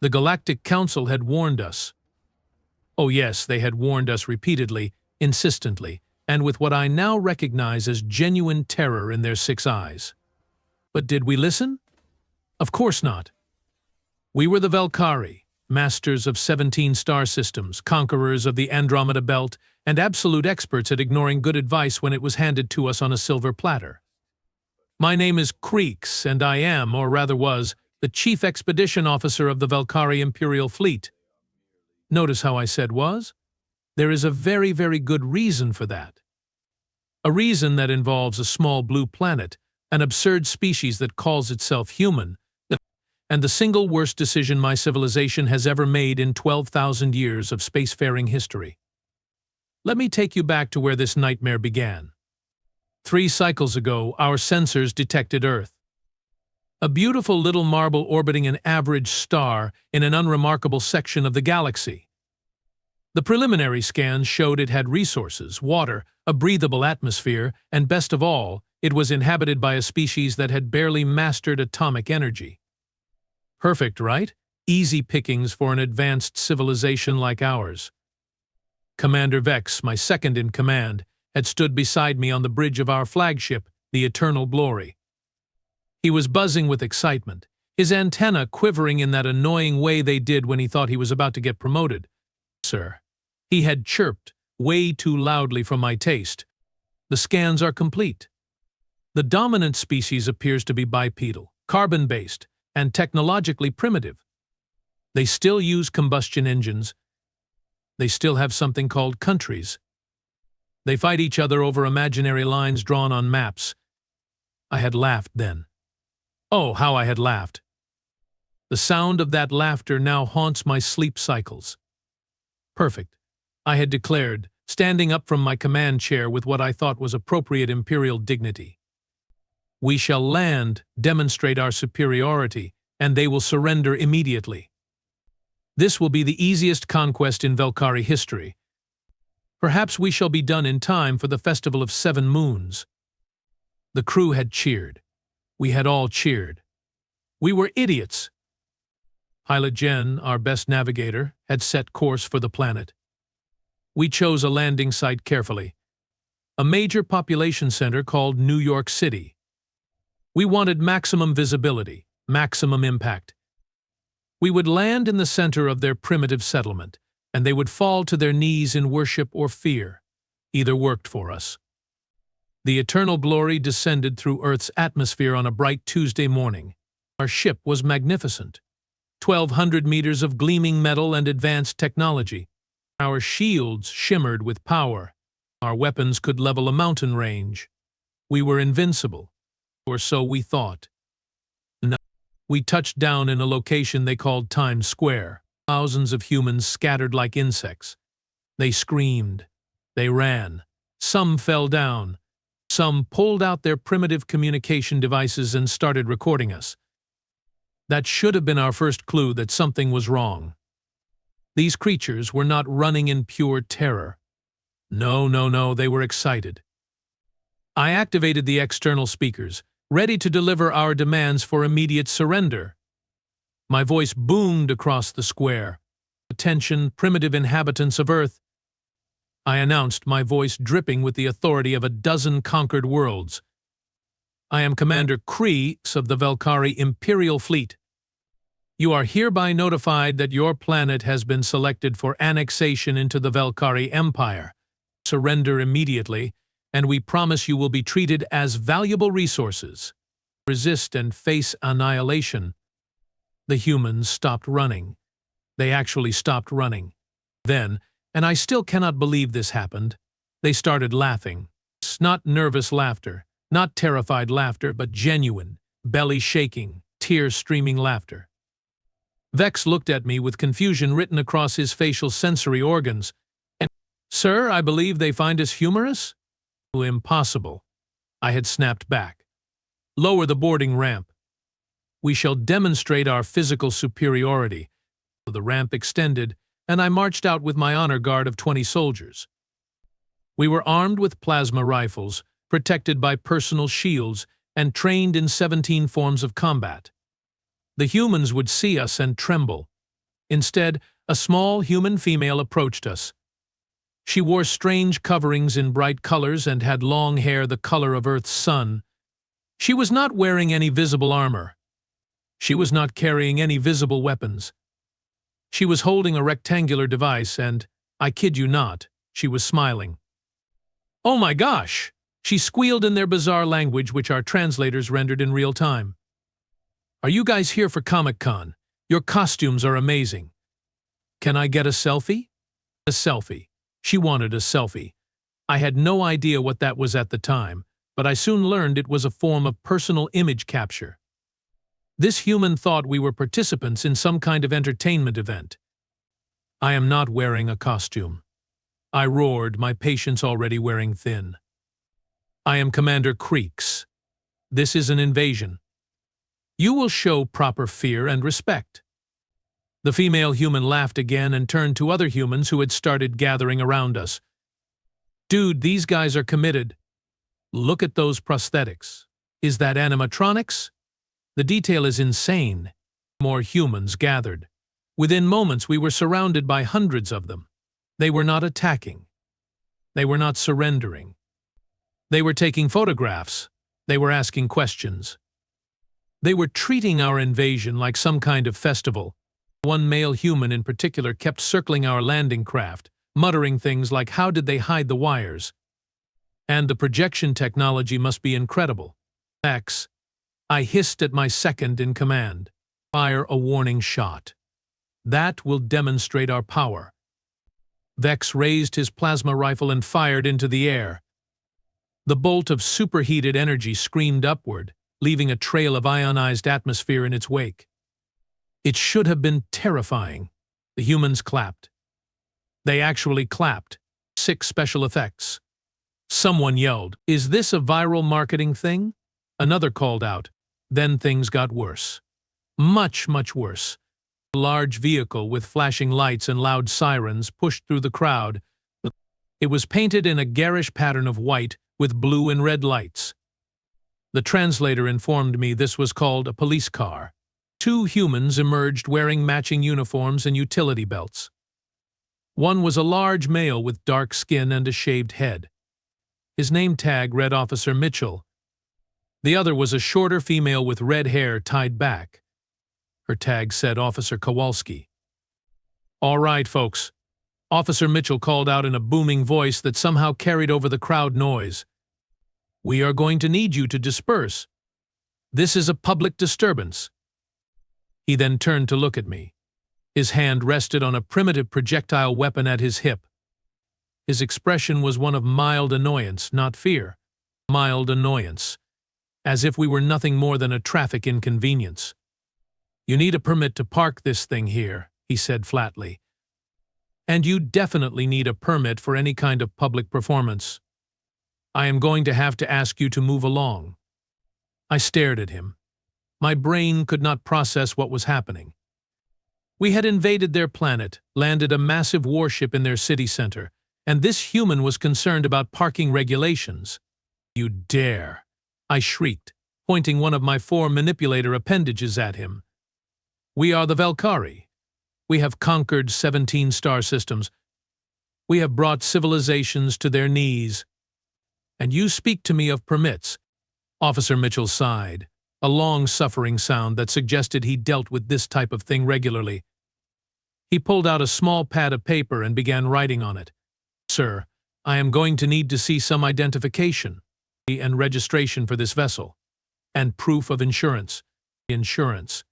The Galactic Council had warned us. Oh yes, they had warned us repeatedly, insistently, and with what I now recognize as genuine terror in their 6 eyes. But did we listen? Of course not. We were the Velkari, masters of 17 star systems, conquerors of the Andromeda Belt, and absolute experts at ignoring good advice when it was handed to us on a silver platter. My name is Qrix, and I am, or rather was, the Chief Expedition Officer of the Velkari Imperial Fleet. Notice how I said was? There is a very, very good reason for that. A reason that involves a small blue planet, an absurd species that calls itself human, and the single worst decision my civilization has ever made in 12,000 years of spacefaring history. Let me take you back to where this nightmare began. 3 cycles ago, our sensors detected Earth. A beautiful little marble orbiting an average star in an unremarkable section of the galaxy. The preliminary scans showed it had resources, water, a breathable atmosphere, and best of all, it was inhabited by a species that had barely mastered atomic energy. Perfect, right? Easy pickings for an advanced civilization like ours. Commander Qrix, my second in command, had stood beside me on the bridge of our flagship, the Eternal Glory. He was buzzing with excitement, his antenna quivering in that annoying way they did when he thought he was about to get promoted. Sir, he had chirped, way too loudly for my taste. The scans are complete. The dominant species appears to be bipedal, carbon-based, and technologically primitive. They still use combustion engines. They still have something called countries. They fight each other over imaginary lines drawn on maps. I had laughed then. Oh, how I had laughed. The sound of that laughter now haunts my sleep cycles. Perfect, I had declared, standing up from my command chair with what I thought was appropriate imperial dignity. We shall land, demonstrate our superiority, and they will surrender immediately. This will be the easiest conquest in Velkari history. Perhaps we shall be done in time for the Festival of 7 Moons. The crew had cheered. We had all cheered. We were idiots. Pilot Jen, our best navigator, had set course for the planet. We chose a landing site carefully. A major population center called New York City. We wanted maximum visibility, maximum impact. We would land in the center of their primitive settlement, and they would fall to their knees in worship or fear. Either worked for us. The Eternal Glory descended through Earth's atmosphere on a bright Tuesday morning. Our ship was magnificent. 1,200 meters of gleaming metal and advanced technology. Our shields shimmered with power. Our weapons could level a mountain range. We were invincible. Or so we thought. No. We touched down in a location they called Times Square. Thousands of humans scattered like insects. They screamed. They ran. Some fell down. Some pulled out their primitive communication devices and started recording us. That should have been our first clue that something was wrong. These creatures were not running in pure terror. No, they were excited. I activated the external speakers, ready to deliver our demands for immediate surrender. My voice boomed across the square. Attention, primitive inhabitants of Earth. I announced, my voice dripping with the authority of a dozen conquered worlds. I am Commander Qrix of the Velkari Imperial Fleet. You are hereby notified that your planet has been selected for annexation into the Velkari Empire. Surrender immediately, and we promise you will be treated as valuable resources. Resist and face annihilation. The humans stopped running. They actually stopped running. Then, and I still cannot believe this happened, they started laughing. Not nervous laughter, not terrified laughter, but genuine, belly-shaking, tear-streaming laughter. Qrix looked at me with confusion written across his facial sensory organs. Sir, I believe they find us humorous? Impossible. I had snapped back. Lower the boarding ramp. We shall demonstrate our physical superiority. The ramp extended, and I marched out with my honor guard of 20 soldiers. We were armed with plasma rifles, protected by personal shields, and trained in 17 forms of combat. The humans would see us and tremble. Instead, a small human female approached us. She wore strange coverings in bright colors and had long hair the color of Earth's sun. She was not wearing any visible armor. She was not carrying any visible weapons. She was holding a rectangular device and, I kid you not, she was smiling. "Oh my gosh!" she squealed in their bizarre language, which our translators rendered in real time. "Are you guys here for Comic-Con? Your costumes are amazing. Can I get a selfie?" A selfie. She wanted a selfie. I had no idea what that was at the time, but I soon learned it was a form of personal image capture. This human thought we were participants in some kind of entertainment event. "I am not wearing a costume," I roared, my patience already wearing thin. "I am Commander Qrix. This is an invasion. You will show proper fear and respect." The female human laughed again and turned to other humans who had started gathering around us. "Dude, these guys are committed. Look at those prosthetics. Is that animatronics? The detail is insane." More humans gathered. Within moments, we were surrounded by hundreds of them. They were not attacking. They were not surrendering. They were taking photographs. They were asking questions. They were treating our invasion like some kind of festival. One male human in particular kept circling our landing craft, muttering things like, "How did they hide the wires? And the projection technology must be incredible." X. I hissed at my second in command. "Fire a warning shot. That will demonstrate our power." Vex raised his plasma rifle and fired into the air. The bolt of superheated energy screamed upward, leaving a trail of ionized atmosphere in its wake. It should have been terrifying. The humans clapped. They actually clapped. 6 special effects. Someone yelled, "Is this a viral marketing thing?" Another called out. Then things got worse. Much, much worse. A large vehicle with flashing lights and loud sirens pushed through the crowd. It was painted in a garish pattern of white with blue and red lights. The translator informed me this was called a police car. 2 humans emerged wearing matching uniforms and utility belts. One was a large male with dark skin and a shaved head. His name tag read Officer Mitchell. The other was a shorter female with red hair tied back. Her tag said Officer Kowalski. "All right, folks," Officer Mitchell called out in a booming voice that somehow carried over the crowd noise. "We are going to need you to disperse. This is a public disturbance." He then turned to look at me. His hand rested on a primitive projectile weapon at his hip. His expression was one of mild annoyance, not fear. Mild annoyance. As if we were nothing more than a traffic inconvenience. "You need a permit to park this thing here," he said flatly. "And you definitely need a permit for any kind of public performance. I am going to have to ask you to move along." I stared at him. My brain could not process what was happening. We had invaded their planet, landed a massive warship in their city center, and this human was concerned about parking regulations. "You dare!" I shrieked, pointing one of my 4 manipulator appendages at him. "We are the Velkari. We have conquered 17 star systems. We have brought civilizations to their knees. And you speak to me of permits." Officer Mitchell sighed, a long-suffering sound that suggested he dealt with this type of thing regularly. He pulled out a small pad of paper and began writing on it. "Sir, I am going to need to see some identification and registration for this vessel, and proof of insurance." Insurance.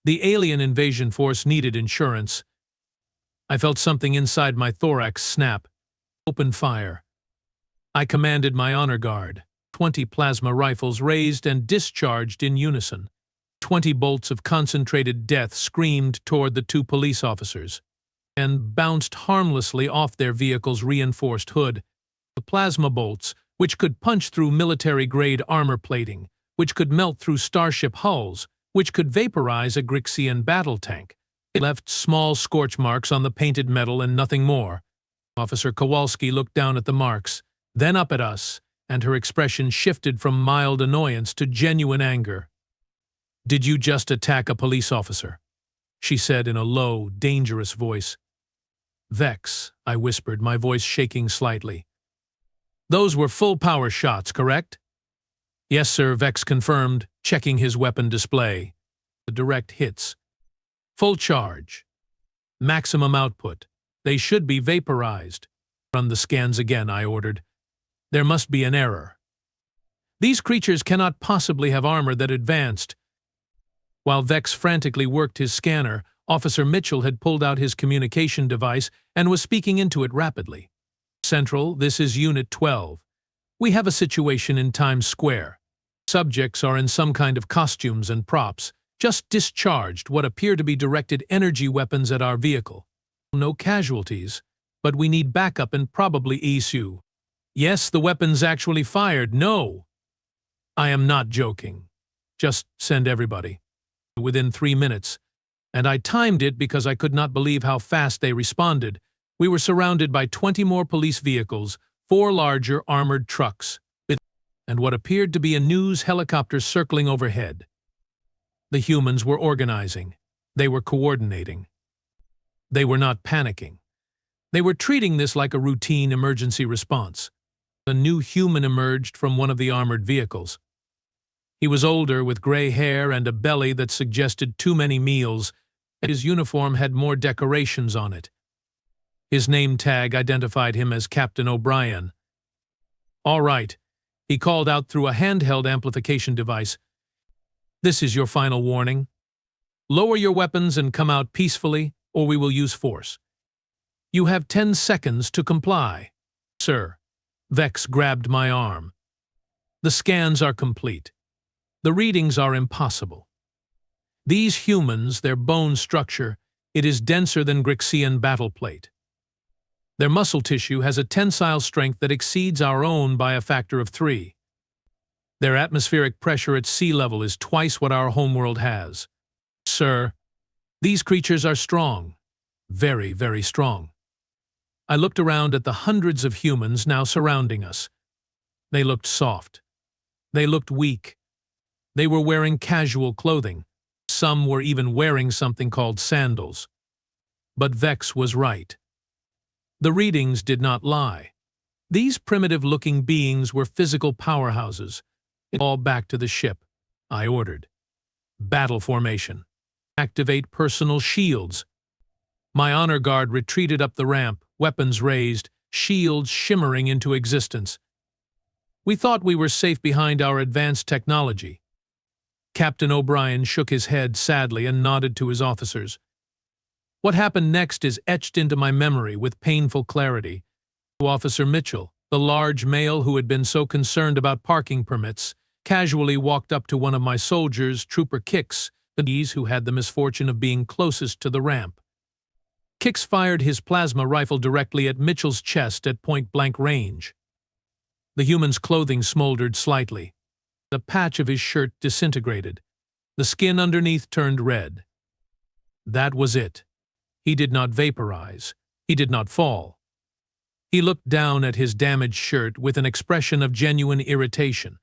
The alien invasion force needed insurance. I felt something inside my thorax snap. "Open fire." I commanded my honor guard. 20 plasma rifles raised and discharged in unison. 20 bolts of concentrated death screamed toward the 2 police officers and bounced harmlessly off their vehicle's reinforced hood. The plasma bolts, which could punch through military-grade armor plating, which could melt through starship hulls, which could vaporize a Qrixian battle tank. It left small scorch marks on the painted metal and nothing more. Officer Kowalski looked down at the marks, then up at us, and her expression shifted from mild annoyance to genuine anger. "Did you just attack a police officer?" she said in a low, dangerous voice. Vex, I whispered, my voice shaking slightly. Those were full-power shots, correct? Yes, sir, Vex confirmed, checking his weapon display. The direct hits. Full charge. Maximum output. They should be vaporized. Run the scans again, I ordered. There must be an error. These creatures cannot possibly have armor that advanced. While Vex frantically worked his scanner, Officer Mitchell had pulled out his communication device and was speaking into it rapidly. Central, this is Unit 12. We have a situation in Times Square. Subjects are in some kind of costumes and props, just discharged what appear to be directed energy weapons at our vehicle. No casualties, but we need backup and probably issue. Yes, the weapons actually fired. No. I am not joking. Just send everybody. Within 3 minutes. And I timed it because I could not believe how fast they responded. We were surrounded by 20 more police vehicles, 4 larger armored trucks, and what appeared to be a news helicopter circling overhead. The humans were organizing. They were coordinating. They were not panicking. They were treating this like a routine emergency response. A new human emerged from one of the armored vehicles. He was older, with gray hair and a belly that suggested too many meals, and his uniform had more decorations on it. His name tag identified him as Captain O'Brien. All right, he called out through a handheld amplification device. This is your final warning. Lower your weapons and come out peacefully, or we will use force. You have 10 seconds to comply. Sir. Vex grabbed my arm. The scans are complete. The readings are impossible. These humans, their bone structure, it is denser than Qrixian battle plate. Their muscle tissue has a tensile strength that exceeds our own by a factor of 3. Their atmospheric pressure at sea level is twice what our homeworld has. Sir, these creatures are strong. Very, very strong. I looked around at the hundreds of humans now surrounding us. They looked soft. They looked weak. They were wearing casual clothing. Some were even wearing something called sandals. But Vex was right. The readings did not lie. These primitive-looking beings were physical powerhouses. All back to the ship, I ordered. Battle formation. Activate personal shields. My honor guard retreated up the ramp, weapons raised, shields shimmering into existence. We thought we were safe behind our advanced technology. Captain O'Brien shook his head sadly and nodded to his officers. What happened next is etched into my memory with painful clarity. Officer Mitchell, the large male who had been so concerned about parking permits, casually walked up to one of my soldiers, Trooper Qrix, who had the misfortune of being closest to the ramp. Qrix fired his plasma rifle directly at Mitchell's chest at point-blank range. The human's clothing smoldered slightly. The patch of his shirt disintegrated. The skin underneath turned red. That was it. He did not vaporize. He did not fall. He looked down at his damaged shirt with an expression of genuine irritation.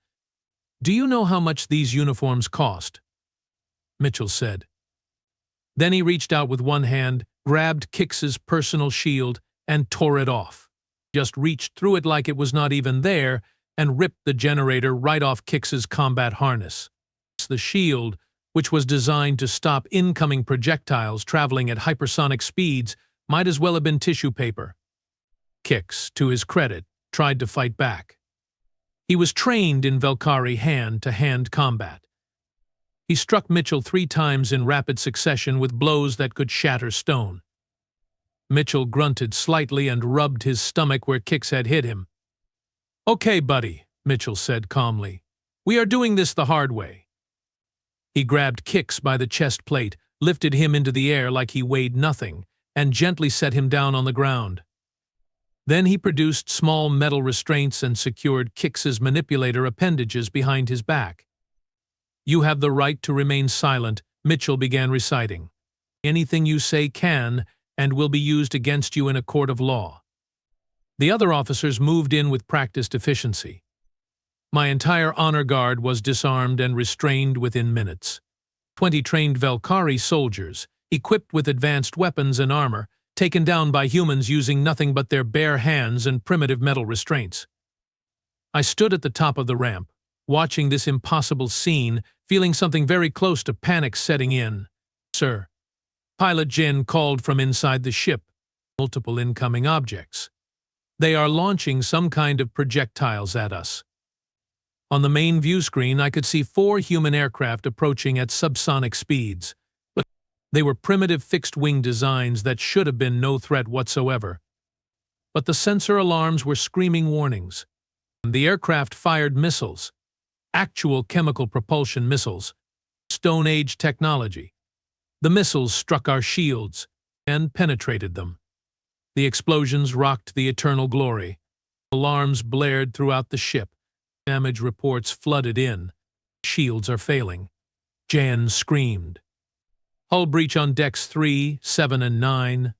Do you know how much these uniforms cost? Mitchell said. Then he reached out with one hand, grabbed Qrix's personal shield, and tore it off. Just reached through it like it was not even there, and ripped the generator right off Qrix's combat harness. The shield, which was designed to stop incoming projectiles traveling at hypersonic speeds, might as well have been tissue paper. Qrix, to his credit, tried to fight back. He was trained in Velkari hand-to-hand combat. He struck Mitchell 3 times in rapid succession with blows that could shatter stone. Mitchell grunted slightly and rubbed his stomach where Qrix had hit him. Okay, buddy, Mitchell said calmly. We are doing this the hard way. He grabbed Qrix by the chest plate, lifted him into the air like he weighed nothing, and gently set him down on the ground. Then he produced small metal restraints and secured Qrix's manipulator appendages behind his back. You have the right to remain silent, Mitchell began reciting. Anything you say can and will be used against you in a court of law. The other officers moved in with practiced efficiency. My entire honor guard was disarmed and restrained within minutes. 20 trained Velkari soldiers, equipped with advanced weapons and armor, taken down by humans using nothing but their bare hands and primitive metal restraints. I stood at the top of the ramp, watching this impossible scene, feeling something very close to panic setting in. "Sir," Pilot Jin called from inside the ship. "Multiple incoming objects. They are launching some kind of projectiles at us." On the main view screen, I could see 4 human aircraft approaching at subsonic speeds. But they were primitive fixed-wing designs that should have been no threat whatsoever. But the sensor alarms were screaming warnings. The aircraft fired missiles, actual chemical propulsion missiles, Stone Age technology. The missiles struck our shields and penetrated them. The explosions rocked the eternal glory. Alarms blared throughout the ship. Damage reports flooded in. Shields are failing. Jan screamed. "Hull breach on decks 3, 7, and 9.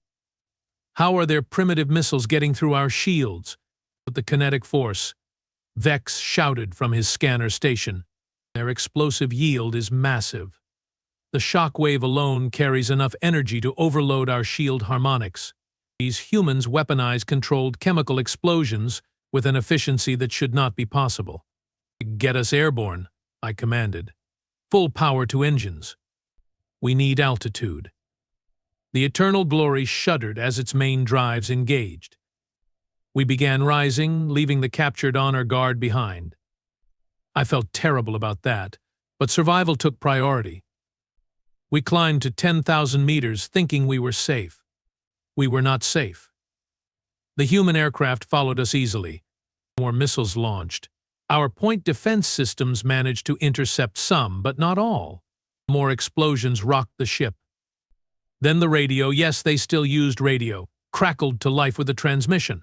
How are their primitive missiles getting through our shields?" With the kinetic force, Vex shouted from his scanner station. "Their explosive yield is massive. The shock wave alone carries enough energy to overload our shield harmonics. These humans weaponize controlled chemical explosions with an efficiency that should not be possible." "Get us airborne," I commanded. "Full power to engines. We need altitude." The Eternal Glory shuddered as its main drives engaged. We began rising, leaving the captured honor guard behind. I felt terrible about that, but survival took priority. We climbed to 10,000 meters thinking we were safe. We were not safe. The human aircraft followed us easily. More missiles launched. Our point defense systems managed to intercept some, but not all. More explosions rocked the ship. Then the radio, yes, they still used radio, crackled to life with a transmission.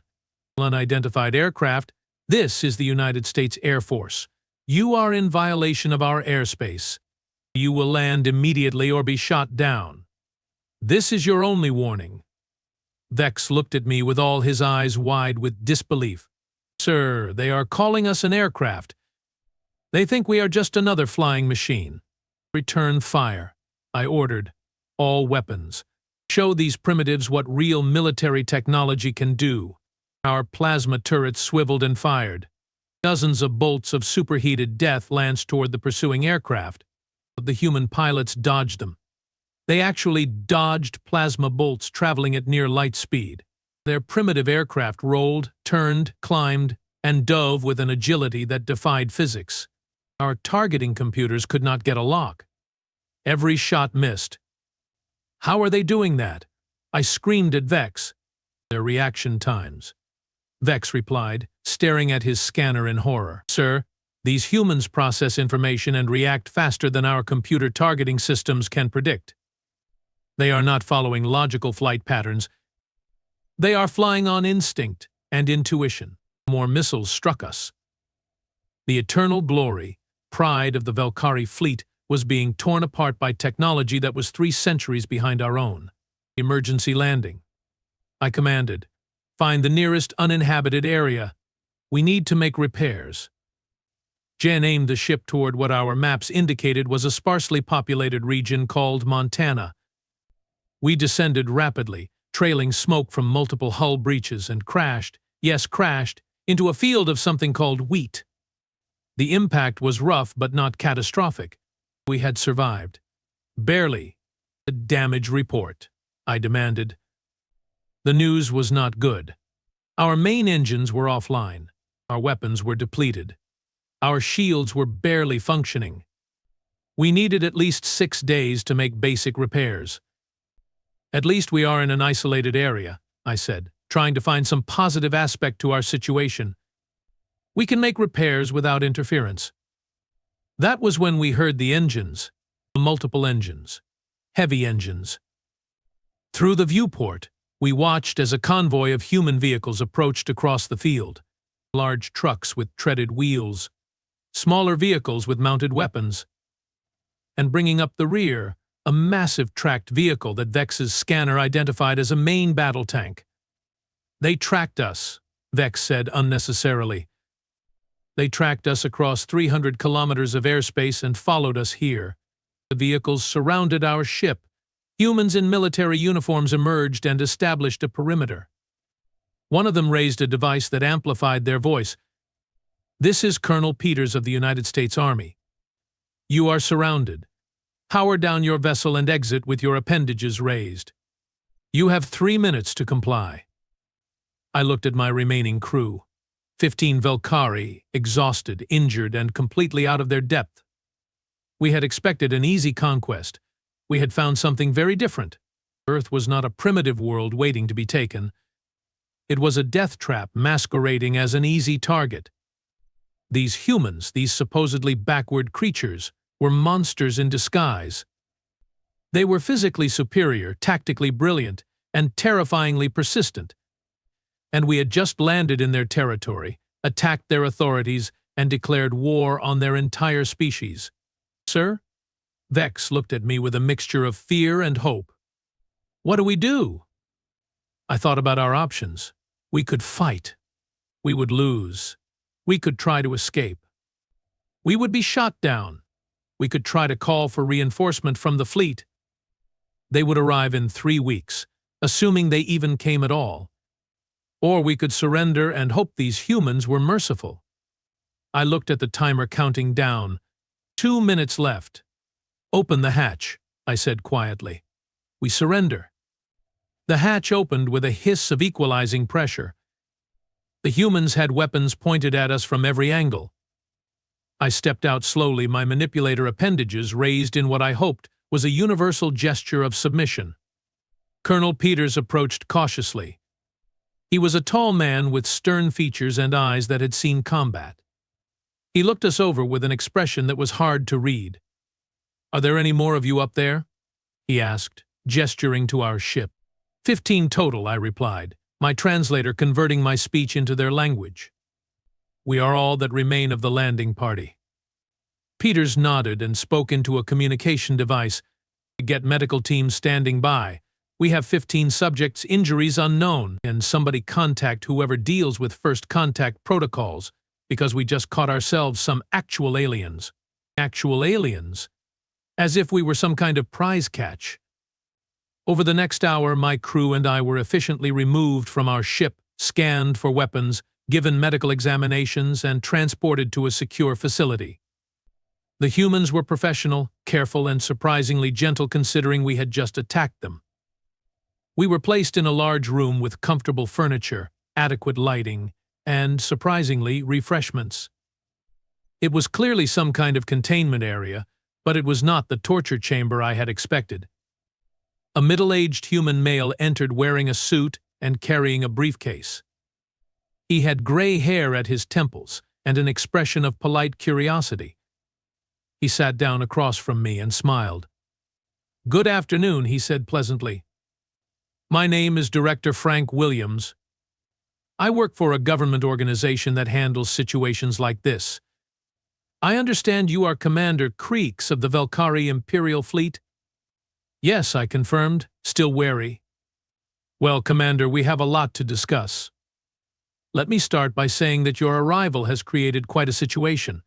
"Unidentified aircraft, this is the United States Air Force. You are in violation of our airspace. You will land immediately or be shot down. This is your only warning." Vex looked at me with all his eyes wide with disbelief. "Sir, they are calling us an aircraft. They think we are just another flying machine." "Return fire," I ordered. "All weapons. Show these primitives what real military technology can do." Our plasma turrets swiveled and fired. Dozens of bolts of superheated death lanced toward the pursuing aircraft. But the human pilots dodged them. They actually dodged plasma bolts traveling at near light speed. Their primitive aircraft rolled, turned, climbed, and dove with an agility that defied physics. Our targeting computers could not get a lock. Every shot missed. "How are they doing that?" I screamed at Vex. "Their reaction times." Vex replied, staring at his scanner in horror. "Sir, these humans process information and react faster than our computer targeting systems can predict. They are not following logical flight patterns. They are flying on instinct and intuition." More missiles struck us. The Eternal Glory, pride of the Velkari fleet, was being torn apart by technology that was 3 centuries behind our own. "Emergency landing," I commanded. "Find the nearest uninhabited area. We need to make repairs." Jen aimed the ship toward what our maps indicated was a sparsely populated region called Montana. We descended rapidly, trailing smoke from multiple hull breaches, and crashed, yes, crashed, into a field of something called wheat. The impact was rough but not catastrophic. We had survived. Barely. "The damage report," I demanded. The news was not good. Our main engines were offline. Our weapons were depleted. Our shields were barely functioning. We needed at least 6 days to make basic repairs. "At least we are in an isolated area," I said, trying to find some positive aspect to our situation. "We can make repairs without interference." That was when we heard the engines, multiple engines, heavy engines. Through the viewport, we watched as a convoy of human vehicles approached across the field. Large trucks with treaded wheels, smaller vehicles with mounted weapons, and bringing up the rear, a massive tracked vehicle that Vex's scanner identified as a main battle tank. "They tracked us," Vex said unnecessarily. "They tracked us across 300 kilometers of airspace and followed us here. The vehicles surrounded our ship. Humans in military uniforms emerged and established a perimeter. One of them raised a device that amplified their voice. "This is Colonel Peters of the United States Army. You are surrounded. Power down your vessel and exit with your appendages raised. You have 3 minutes to comply." I looked at my remaining crew. 15 Velkari, exhausted, injured, and completely out of their depth. We had expected an easy conquest. We had found something very different. Earth was not a primitive world waiting to be taken. It was a death trap masquerading as an easy target. These humans, these supposedly backward creatures, were monsters in disguise. They were physically superior, tactically brilliant, and terrifyingly persistent. And we had just landed in their territory, attacked their authorities, and declared war on their entire species. "Sir?" Vex looked at me with a mixture of fear and hope. "What do we do?" I thought about our options. We could fight. We would lose. We could try to escape. We would be shot down. We could try to call for reinforcement from the fleet. They would arrive in 3 weeks, assuming they even came at all. Or we could surrender and hope these humans were merciful. I looked at the timer counting down. 2 minutes left. "Open the hatch," I said quietly. "We surrender." The hatch opened with a hiss of equalizing pressure. The humans had weapons pointed at us from every angle. I stepped out slowly, my manipulator appendages raised in what I hoped was a universal gesture of submission. Colonel Peters approached cautiously. He was a tall man with stern features and eyes that had seen combat. He looked us over with an expression that was hard to read. "Are there any more of you up there?" he asked, gesturing to our ship. 15 total, I replied, my translator converting my speech into their language. "We are all that remain of the landing party." Peters nodded and spoke into a communication device. "Get medical teams standing by. We have 15 subjects, injuries unknown, and somebody contact whoever deals with first contact protocols, because we just caught ourselves some actual aliens." Actual aliens? As if we were some kind of prize catch. Over the next hour, my crew and I were efficiently removed from our ship, scanned for weapons, given medical examinations, and transported to a secure facility. The humans were professional, careful, and surprisingly gentle considering we had just attacked them. We were placed in a large room with comfortable furniture, adequate lighting, and, surprisingly, refreshments. It was clearly some kind of containment area, but it was not the torture chamber I had expected. A middle-aged human male entered wearing a suit and carrying a briefcase. He had gray hair at his temples and an expression of polite curiosity. He sat down across from me and smiled. "Good afternoon," he said pleasantly. "My name is Director Frank Williams. I work for a government organization that handles situations like this. I understand you are Commander Qrix of the Velkari Imperial Fleet?" "Yes," I confirmed, still wary. "Well, Commander, we have a lot to discuss. Let me start by saying that your arrival has created quite a situation.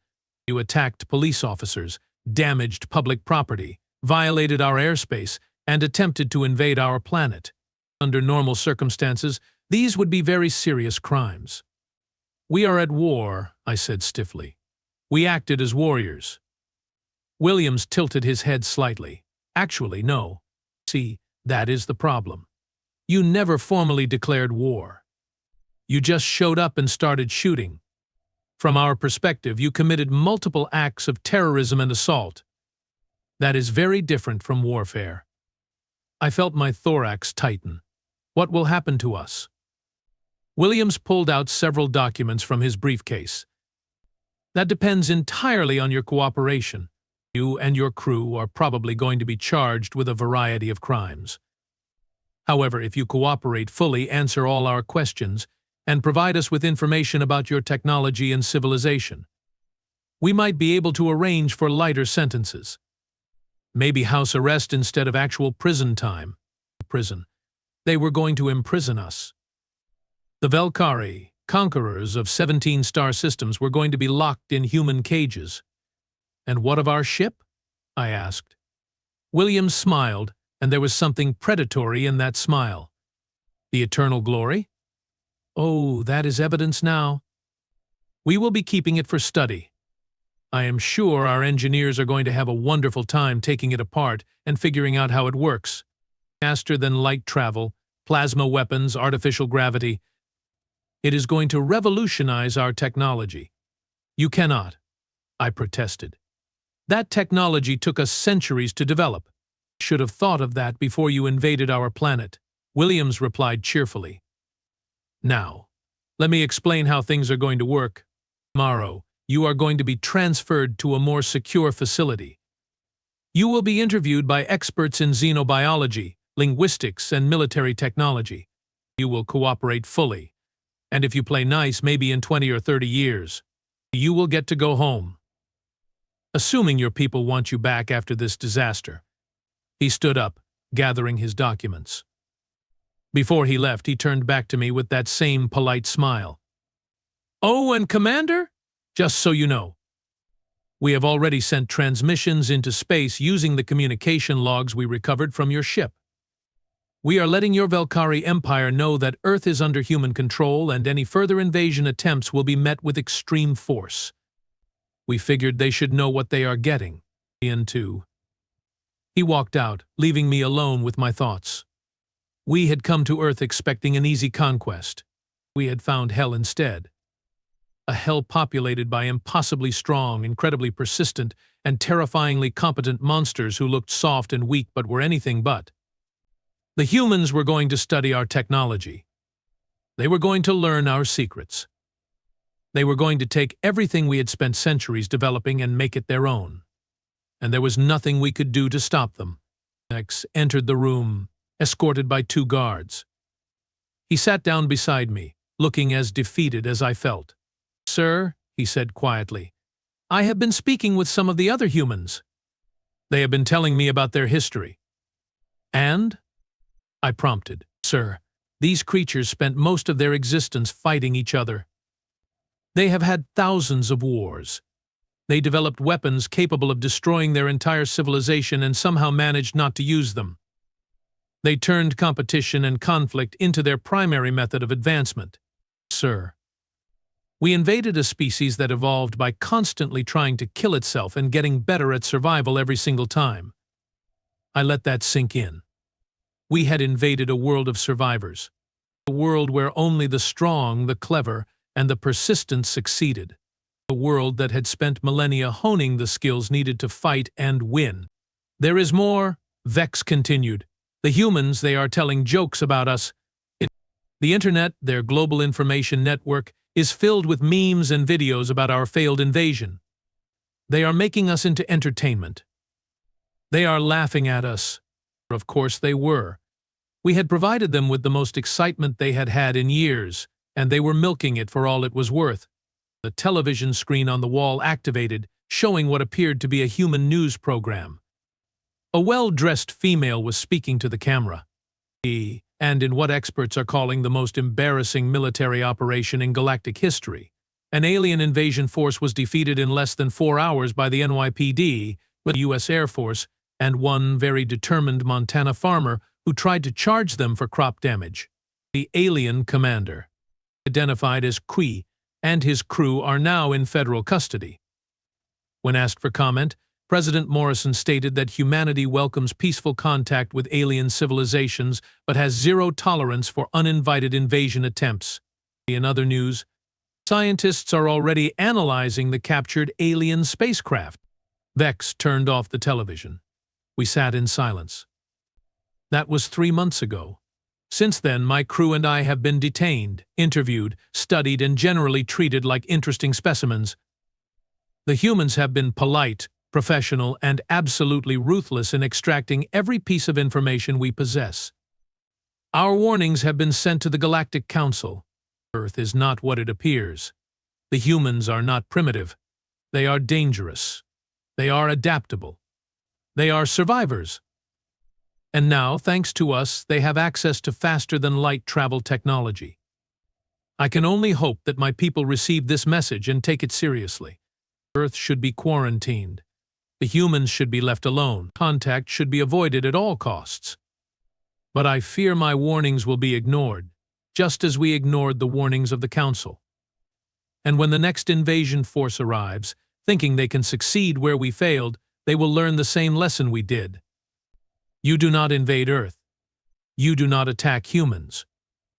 You attacked police officers, damaged public property, violated our airspace, and attempted to invade our planet. Under normal circumstances, these would be very serious crimes." "We are at war," I said stiffly. "We acted as warriors." Williams tilted his head slightly. "Actually, no. See, that is the problem. You never formally declared war. You just showed up and started shooting. From our perspective, you committed multiple acts of terrorism and assault. That is very different from warfare." I felt my thorax tighten. What will happen to us? Williams pulled out several documents from his briefcase. "That depends entirely on your cooperation. You and your crew are probably going to be charged with a variety of crimes. However, if you cooperate fully, answer all our questions, and provide us with information about your technology and civilization, we might be able to arrange for lighter sentences. Maybe house arrest instead of actual prison time." Prison. They were going to imprison us. The Velkari, conquerors of 17 star systems, were going to be locked in human cages. "And what of our ship?" I asked. Williams smiled, and there was something predatory in that smile. The eternal glory? Oh, that is evidence now. We will be keeping it for study. I am sure our engineers are going to have a wonderful time taking it apart and figuring out how it works. Faster than light travel, plasma weapons, artificial gravity. It is going to revolutionize our technology. You cannot, I protested. That technology took us centuries to develop. Should have thought of that before you invaded our planet, Williams replied cheerfully. Now, let me explain how things are going to work. Tomorrow, you are going to be transferred to a more secure facility. You will be interviewed by experts in xenobiology, linguistics, and military technology. You will cooperate fully. And if you play nice, maybe in 20 or 30 years, you will get to go home. Assuming your people want you back after this disaster. He stood up, gathering his documents. Before he left, he turned back to me with that same polite smile. Oh, and Commander? Just so you know, we have already sent transmissions into space using the communication logs we recovered from your ship. We are letting your Velkari Empire know that Earth is under human control and any further invasion attempts will be met with extreme force. We figured they should know what they are getting into. He walked out, leaving me alone with my thoughts. We had come to Earth expecting an easy conquest. We had found hell instead. A hell populated by impossibly strong, incredibly persistent, and terrifyingly competent monsters who looked soft and weak but were anything but. The humans were going to study our technology. They were going to learn our secrets. They were going to take everything we had spent centuries developing and make it their own. And there was nothing we could do to stop them. Qrix entered the room, escorted by 2 guards. He sat down beside me, looking as defeated as I felt. Sir, he said quietly, I have been speaking with some of the other humans. They have been telling me about their history. And? I prompted. Sir, these creatures spent most of their existence fighting each other. They have had thousands of wars. They developed weapons capable of destroying their entire civilization and somehow managed not to use them. They turned competition and conflict into their primary method of advancement. Sir, we invaded a species that evolved by constantly trying to kill itself and getting better at survival every single time. I let that sink in. We had invaded a world of survivors, a world where only the strong, the clever, and the persistent succeeded, a world that had spent millennia honing the skills needed to fight and win. There is more, Vex continued. The humans, they are telling jokes about us. The internet, their global information network, is filled with memes and videos about our failed invasion. They are making us into entertainment. They are laughing at us. Of course they were. We had provided them with the most excitement they had had in years, and they were milking it for all it was worth. The television screen on the wall activated, showing what appeared to be a human news program. A well-dressed female was speaking to the camera. And in what experts are calling the most embarrassing military operation in galactic history. An alien invasion force was defeated in less than 4 hours by the NYPD, the U.S. Air Force, and one very determined Montana farmer who tried to charge them for crop damage. The alien commander, identified as Qrix, and his crew are now in federal custody. When asked for comment, President Morrison stated that humanity welcomes peaceful contact with alien civilizations but has zero tolerance for uninvited invasion attempts. In other news, scientists are already analyzing the captured alien spacecraft. Vex turned off the television. We sat in silence. That was 3 months ago. Since then, my crew and I have been detained, interviewed, studied, and generally treated like interesting specimens. The humans have been polite, professional, and absolutely ruthless in extracting every piece of information we possess. Our warnings have been sent to the Galactic Council. Earth is not what it appears. The humans are not primitive. They are dangerous. They are adaptable. They are survivors. And now, thanks to us, they have access to faster-than-light travel technology. I can only hope that my people receive this message and take it seriously. Earth should be quarantined. The humans should be left alone. Contact should be avoided at all costs. But I fear my warnings will be ignored, just as we ignored the warnings of the Council. And when the next invasion force arrives, thinking they can succeed where we failed, they will learn the same lesson we did. You do not invade Earth. You do not attack humans.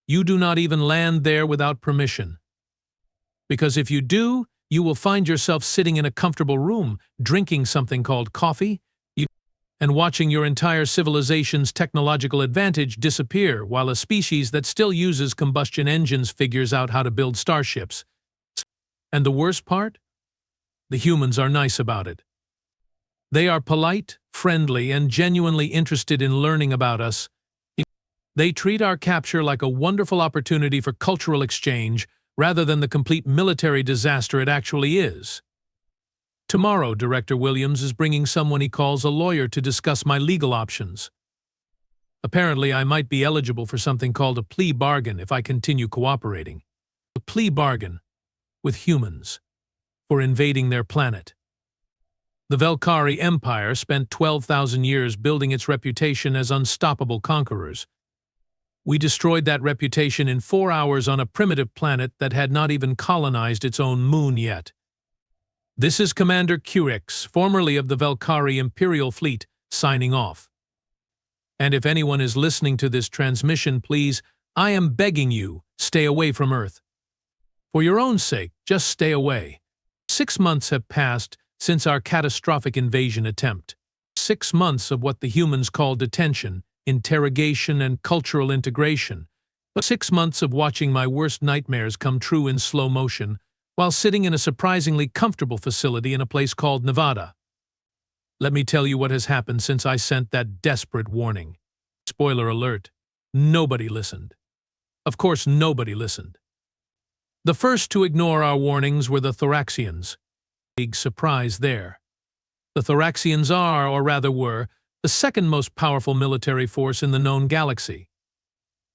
You do not even land there without permission. Because if you do, you will find yourself sitting in a comfortable room, drinking something called coffee, and watching your entire civilization's technological advantage disappear while a species that still uses combustion engines figures out how to build starships. And the worst part? The humans are nice about it. They are polite, friendly, and genuinely interested in learning about us. They treat our capture like a wonderful opportunity for cultural exchange rather than the complete military disaster it actually is. Tomorrow, Director Williams is bringing someone he calls a lawyer to discuss my legal options. Apparently, I might be eligible for something called a plea bargain if I continue cooperating. A plea bargain with humans for invading their planet. The Velkari Empire spent 12,000 years building its reputation as unstoppable conquerors. We destroyed that reputation in 4 hours on a primitive planet that had not even colonized its own moon yet. This is Commander Qrix, formerly of the Velkari Imperial Fleet, signing off. And if anyone is listening to this transmission, please, I am begging you, stay away from Earth. For your own sake, just stay away. 6 months have passed since our catastrophic invasion attempt. 6 months of what the humans call detention, interrogation, and cultural integration. But 6 months of watching my worst nightmares come true in slow motion, while sitting in a surprisingly comfortable facility in a place called Nevada. Let me tell you what has happened since I sent that desperate warning. Spoiler alert, nobody listened. Of course, nobody listened. The first to ignore our warnings were the Thoraxians. Big surprise there. The Thoraxians are, or rather were, the second most powerful military force in the known galaxy.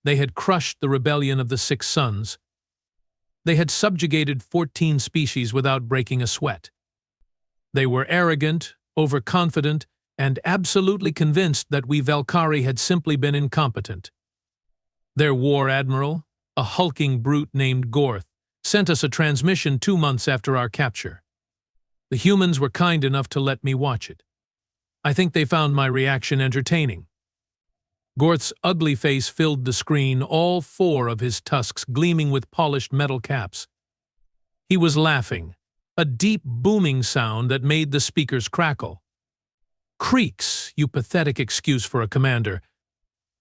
They had crushed the rebellion of the Six Suns. They had subjugated 14 species without breaking a sweat. They were arrogant, overconfident, and absolutely convinced that we Velkari had simply been incompetent. Their war admiral, a hulking brute named Gorth, sent us a transmission 2 months after our capture. The humans were kind enough to let me watch it. I think they found my reaction entertaining. Gorth's ugly face filled the screen, all 4 of his tusks gleaming with polished metal caps. He was laughing, a deep booming sound that made the speakers crackle. "Qrix, you pathetic excuse for a commander,"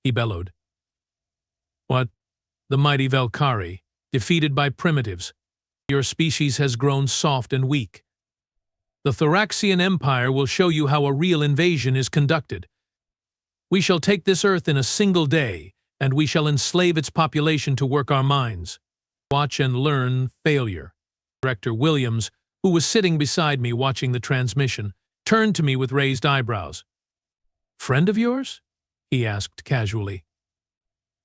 he bellowed. "What? The mighty Velkari, defeated by primitives. Your species has grown soft and weak. The Thoraxian Empire will show you how a real invasion is conducted. We shall take this Earth in a single day, and we shall enslave its population to work our minds. Watch and learn failure." Director Williams, who was sitting beside me watching the transmission, turned to me with raised eyebrows. "Friend of yours?" he asked casually.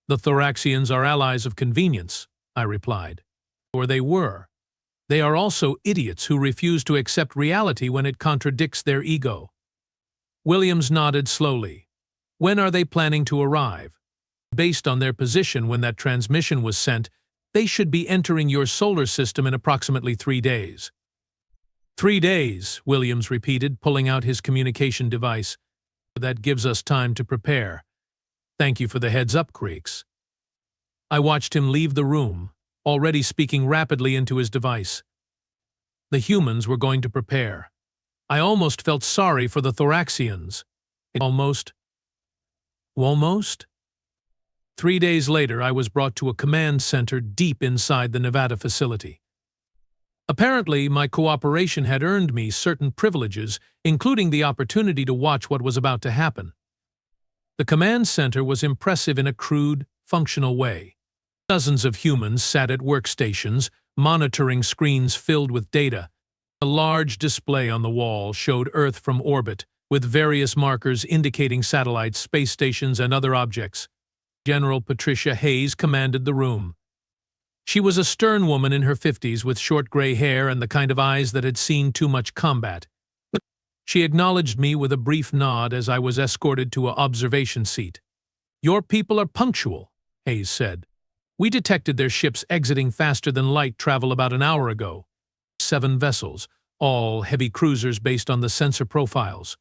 "The Thoraxians are allies of convenience," I replied. Or they were. They are also idiots who refuse to accept reality when it contradicts their ego. Williams nodded slowly. "When are they planning to arrive?" "Based on their position when that transmission was sent, they should be entering your solar system in approximately 3 days. 3 days, Williams repeated, pulling out his communication device. "That gives us time to prepare. Thank you for the heads up, Qrix." I watched him leave the room, already speaking rapidly into his device. The humans were going to prepare. I almost felt sorry for the Thoraxians. Almost. 3 days later, I was brought to a command center deep inside the Nevada facility. Apparently, my cooperation had earned me certain privileges, including the opportunity to watch what was about to happen. The command center was impressive in a crude, functional way. Dozens of humans sat at workstations, monitoring screens filled with data. A large display on the wall showed Earth from orbit, with various markers indicating satellites, space stations, and other objects. General Patricia Hayes commanded the room. She was a stern woman in her 50s with short gray hair and the kind of eyes that had seen too much combat. She acknowledged me with a brief nod as I was escorted to an observation seat. "Your people are punctual," Hayes said. "We detected their ships exiting faster than light travel about an hour ago. 7 vessels, all heavy cruisers based on the sensor profiles.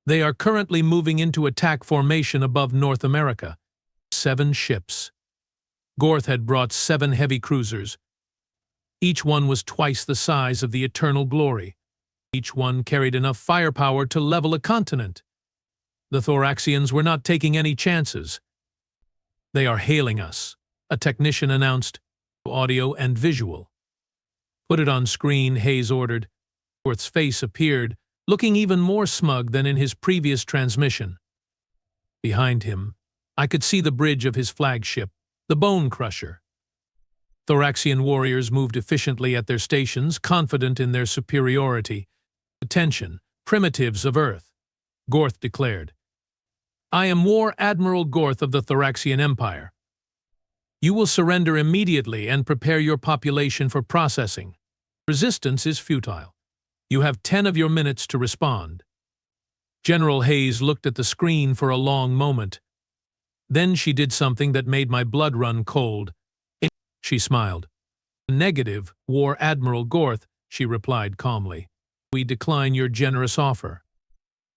They are currently moving into attack formation above North America. 7 ships. Gorth had brought 7 heavy cruisers. Each one was twice the size of the Eternal Glory. Each one carried enough firepower to level a continent. The Thoraxians were not taking any chances. They are hailing us," a technician announced, "audio and visual." "Put it on screen," Hayes ordered. Gorth's face appeared, looking even more smug than in his previous transmission. Behind him, I could see the bridge of his flagship, the Bone Crusher. Thoraxian warriors moved efficiently at their stations, confident in their superiority. "Attention, primitives of Earth," Gorth declared. "I am War Admiral Gorth of the Thoraxian Empire. You will surrender immediately and prepare your population for processing. Resistance is futile. You have 10 of your minutes to respond." General Hayes looked at the screen for a long moment. Then she did something that made my blood run cold. She smiled. "Negative, War Admiral Gorth," she replied calmly. "We decline your generous offer.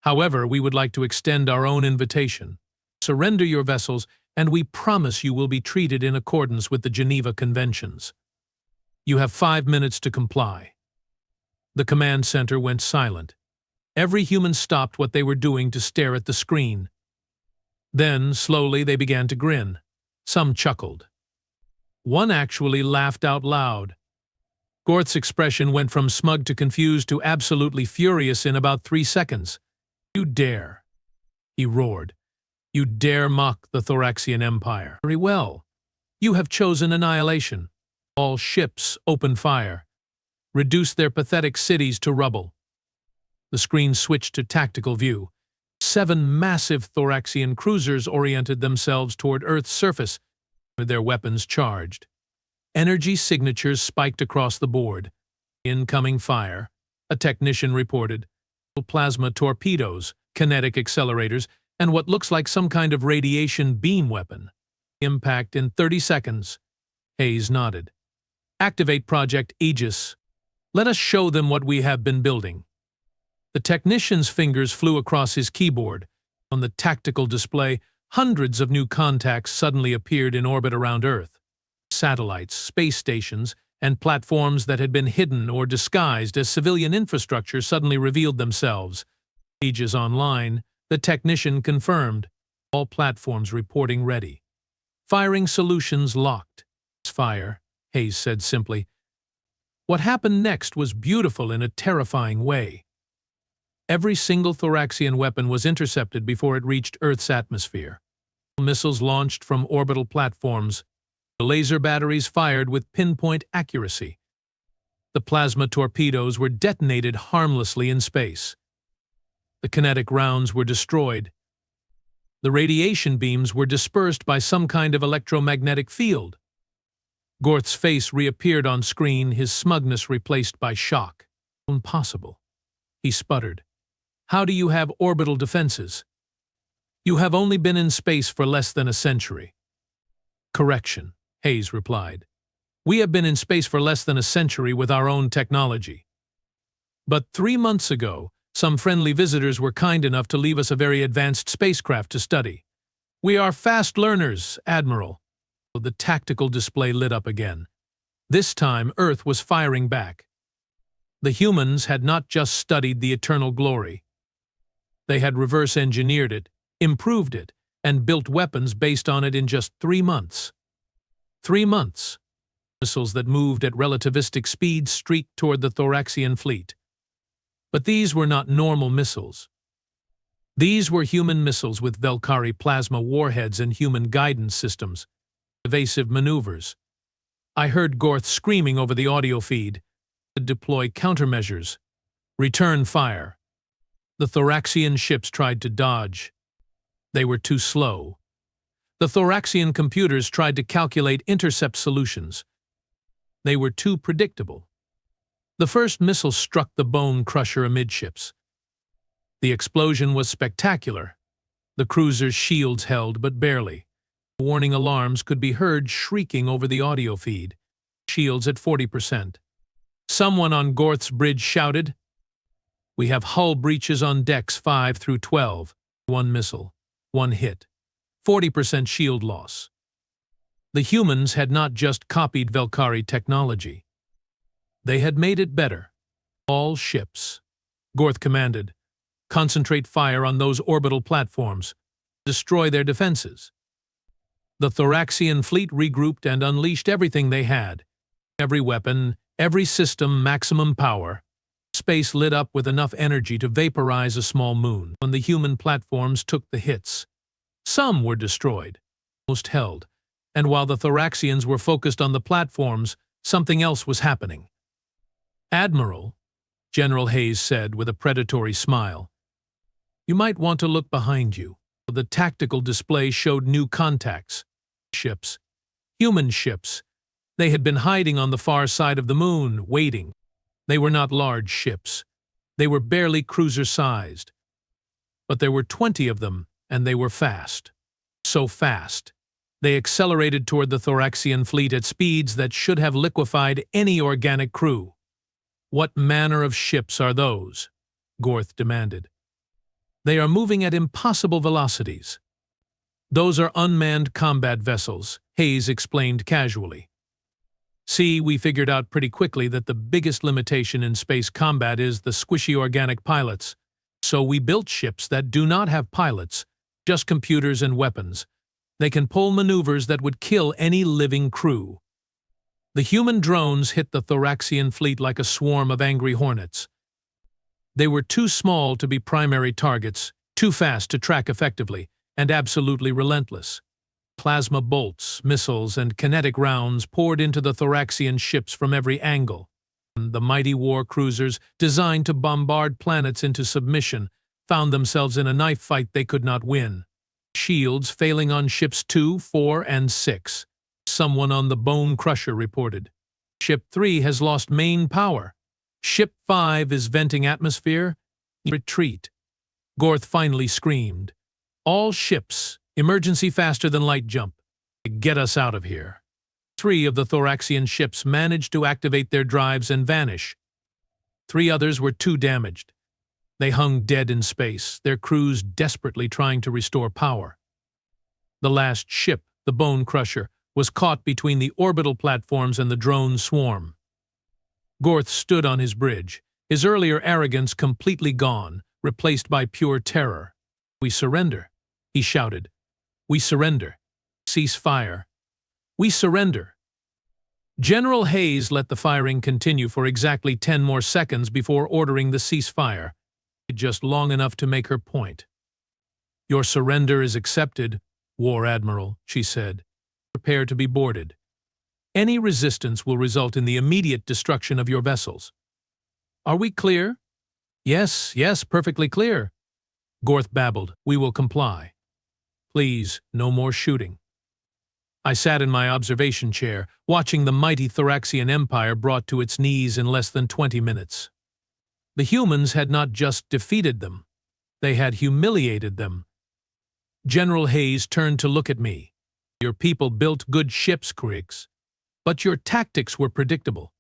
However, we would like to extend our own invitation. Surrender your vessels, and we promise you will be treated in accordance with the Geneva Conventions. You have 5 minutes to comply." The command center went silent. Every human stopped what they were doing to stare at the screen. Then, slowly, they began to grin. Some chuckled. One actually laughed out loud. Gorth's expression went from smug to confused to absolutely furious in about 3 seconds. "You dare," he roared. "You dare mock the Thoraxian Empire. Very well. You have chosen annihilation. All ships open fire. Reduce their pathetic cities to rubble." The screen switched to tactical view. 7 massive Thoraxian cruisers oriented themselves toward Earth's surface, with their weapons charged. Energy signatures spiked across the board. "Incoming fire," a technician reported. "Plasma torpedoes, kinetic accelerators, and what looks like some kind of radiation beam weapon. Impact in 30 seconds. Hayes nodded. "Activate Project Aegis. Let us show them what we have been building." The technician's fingers flew across his keyboard. On the tactical display, hundreds of new contacts suddenly appeared in orbit around Earth. Satellites, space stations, and platforms that had been hidden or disguised as civilian infrastructure suddenly revealed themselves. Aegis online, the technician confirmed. All platforms reporting ready. "Firing solutions locked." "Fire," Hayes said simply. What happened next was beautiful in a terrifying way. Every single Thoraxian weapon was intercepted before it reached Earth's atmosphere. Missiles launched from orbital platforms. The laser batteries fired with pinpoint accuracy. The plasma torpedoes were detonated harmlessly in space. The kinetic rounds were destroyed. The radiation beams were dispersed by some kind of electromagnetic field. Gorth's face reappeared on screen, his smugness replaced by shock. "Impossible," he sputtered. "How do you have orbital defenses? You have only been in space for less than a century." "Correction," Hayes replied. "We have been in space for less than a century with our own technology. But 3 months ago, some friendly visitors were kind enough to leave us a very advanced spacecraft to study. We are fast learners, Admiral." The tactical display lit up again. This time, Earth was firing back. The humans had not just studied the Eternal Glory. They had reverse-engineered it, improved it, and built weapons based on it in just 3 months. 3 months. Missiles that moved at relativistic speed streaked toward the Thoraxian fleet. But these were not normal missiles. These were human missiles with Velkari plasma warheads and human guidance systems. Evasive maneuvers. I heard Gorth screaming over the audio feed. "Deploy countermeasures. Return fire." The Thoraxian ships tried to dodge. They were too slow. The Thoraxian computers tried to calculate intercept solutions. They were too predictable. The first missile struck the Bone Crusher amidships. The explosion was spectacular. The cruiser's shields held, but barely. Warning alarms could be heard shrieking over the audio feed. Shields at 40%. Someone on Gorth's bridge shouted, "We have hull breaches on decks 5 through 12. One missile. One hit. 40% shield loss." The humans had not just copied Velkari technology. They had made it better. All ships. Gorth commanded, "Concentrate fire on those orbital platforms. Destroy their defenses." The Thoraxian fleet regrouped and unleashed everything they had. Every weapon, every system, maximum power. Space lit up with enough energy to vaporize a small moon when the human platforms took the hits. Some were destroyed, most held, and while the Thoraxians were focused on the platforms, something else was happening. "Admiral," General Hayes said with a predatory smile, "you might want to look behind you." The tactical display showed new contacts. Ships. Human ships. They had been hiding on the far side of the moon, waiting. They were not large ships. They were barely cruiser-sized. But there were 20 of them, and they were fast. So fast. They accelerated toward the Thoraxian fleet at speeds that should have liquefied any organic crew. "What manner of ships are those?" Gorth demanded. "They are moving at impossible velocities." "Those are unmanned combat vessels," Hayes explained casually. "See, we figured out pretty quickly that the biggest limitation in space combat is the squishy organic pilots. So we built ships that do not have pilots, just computers and weapons. They can pull maneuvers that would kill any living crew." The human drones hit the Thoraxian fleet like a swarm of angry hornets. They were too small to be primary targets, too fast to track effectively, and absolutely relentless. Plasma bolts, missiles, and kinetic rounds poured into the Thoraxian ships from every angle. The mighty war cruisers, designed to bombard planets into submission, found themselves in a knife fight they could not win. Shields failing on ships 2, 4, and 6. Someone on the Bone Crusher reported. "Ship 3 has lost main power. Ship 5 is venting atmosphere. Retreat." Gorth finally screamed. "All ships, emergency faster than light jump. Get us out of here." 3 of the Thoraxian ships managed to activate their drives and vanish. 3 others were too damaged. They hung dead in space, their crews desperately trying to restore power. The last ship, the Bone Crusher, was caught between the orbital platforms and the drone swarm. Gorth stood on his bridge, his earlier arrogance completely gone, replaced by pure terror. "We surrender," he shouted. "We surrender. Cease fire. We surrender." General Hayes let the firing continue for exactly 10 more seconds before ordering the ceasefire, just long enough to make her point. "Your surrender is accepted, War Admiral," she said. "Prepare to be boarded. Any resistance will result in the immediate destruction of your vessels. Are we clear?" Yes, perfectly clear," Gorth babbled. "We will comply. Please, no more shooting." I sat in my observation chair, watching the mighty Thoraxian Empire brought to its knees in less than 20 minutes. The humans had not just defeated them. They had humiliated them. General Hayes turned to look at me. "Your people built good ships, Qrix. But your tactics were predictable.